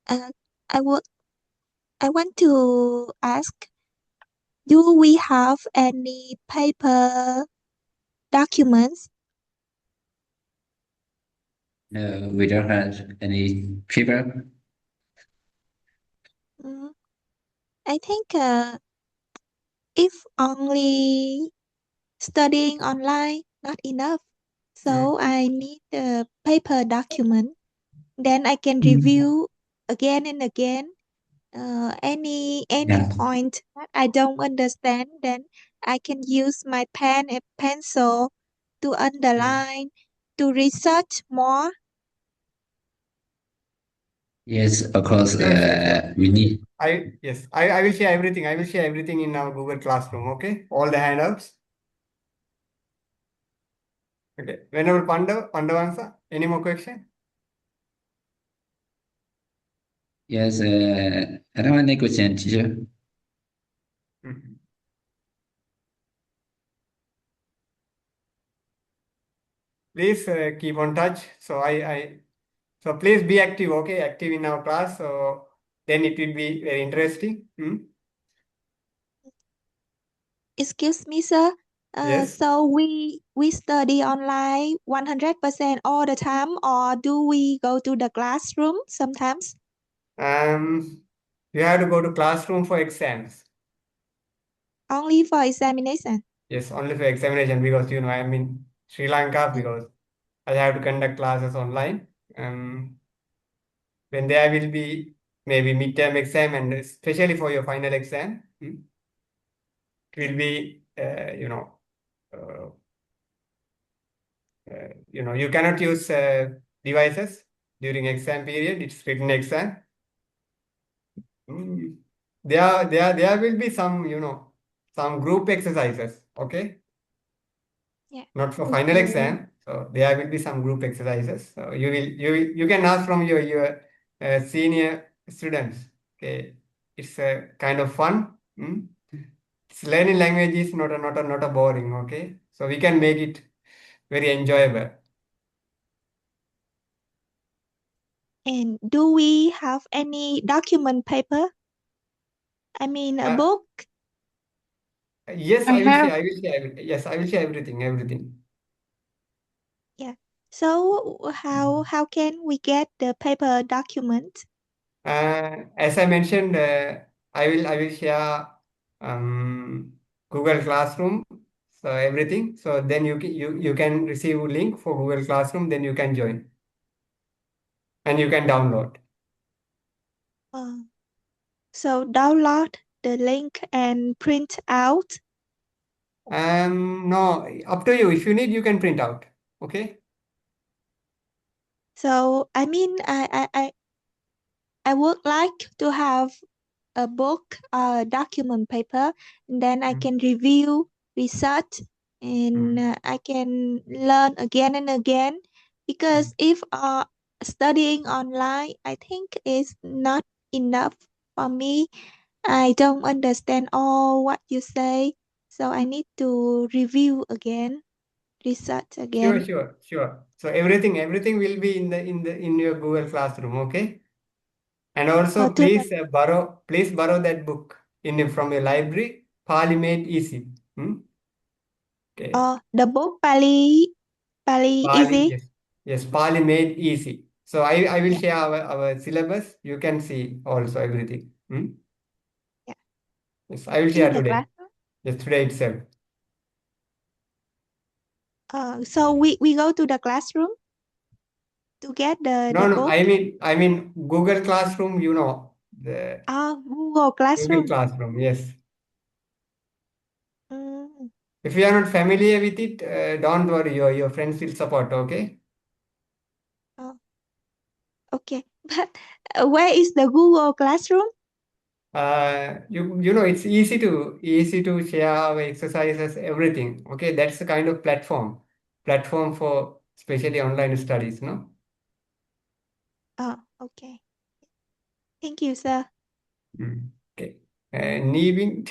I want to ask, do we have any paper documents? No, we don't have any paper. I think if only studying online not enough, so I need a paper document. Then I can review again and again. Any Yeah. point that I don't understand, then I can use my pen and pencil to underline, to research more. Yes, of course. Sure. We need. I will share everything. I will share everything in our Google Classroom. Okay, all the handouts. Okay. Whenever Pandavansa, any more question? Yes, I don't have any question, teacher. Please keep on touch. So so please be active. Okay, active in our class. So then it will be very interesting. Excuse me, sir. Yes. So we study online 100% all the time, or do we go to the classroom sometimes? You have to go to classroom for exams. Only for examination. Yes, only for examination because I'm in Sri Lanka because I have to conduct classes online. When there will be maybe midterm exam and especially for your final exam, it will be uh, you cannot use devices during exam period. It's written exam. Mm. There will be some group exercises. Okay. Yeah. Not for final Okay. exam. So there will be some group exercises. So you can ask from your senior students. Okay, it's a kind of fun. It's learning language is not a boring. Okay, so we can make it very enjoyable. And do we have any document paper? I mean, a book? Yes, I I will have. share. I will share. Yes, I will share everything. Yeah. So how can we get the paper document? As I mentioned, I will share Google Classroom, so everything. So then you can receive a link for Google Classroom. Then you can join and you can download. So download the link and print out. No, up to you. If you need, you can print out. Okay. So I mean, I would like to have a book, document paper, and then I can review, research, and I can learn again and again. Because if studying online, I think is not enough for me. I don't understand all what you say, so I need to review again, research Sure, again. sure. So everything will be in your Google Classroom. Okay. And also, To the please borrow that book from your library. Pali Made Easy. Okay. the book Pali Pali, easy. yes, Pali Made Easy. So I will Yeah, share our syllabus. You can see also everything. yeah. Yes, I will In share the today. classroom. Yes, today itself. So we go to the classroom to get the No, book. I mean Google Classroom. The Google Google Classroom. Classroom. Yes. Mm, If you are not familiar with it, don't worry. Your friends will support. Okay. oh, okay. But where is the Google Classroom? It's easy to share our exercises, everything. Okay, that's the kind of platform for especially online studies. No. Okay. Thank you, sir. Okay. Nibin,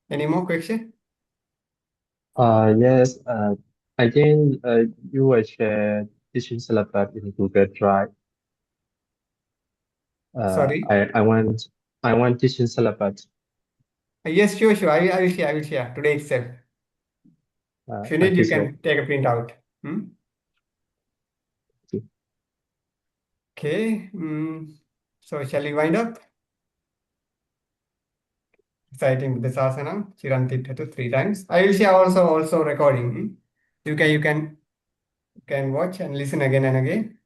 any more question? Yes. I think you will share teaching syllabus in Google Drive. Sorry. I want teaching syllabus. Yes, sure. I will share today itself. If you need, Thank you you so can take a print out. much. Okay. So shall we wind up? Reciting Buddhasasana, Chirantithatu 3 times. I will share also recording. You can watch and listen again and again.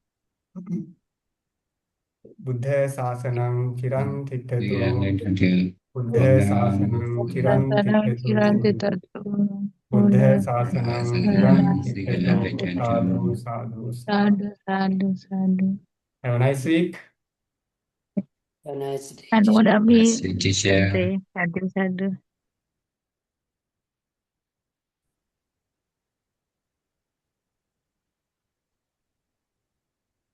Buddha Sasanam Chiran Tittatu. Buddha Sasanam Chiran Tittatu. Buddha Sasanam Chiran Tittatu. Sadhu, sadhu, sadhu. Sadhu, sadhu, sadhu. Have a nice week. Have a nice day. And what are we Teacher. say? Sadhu, sadhu.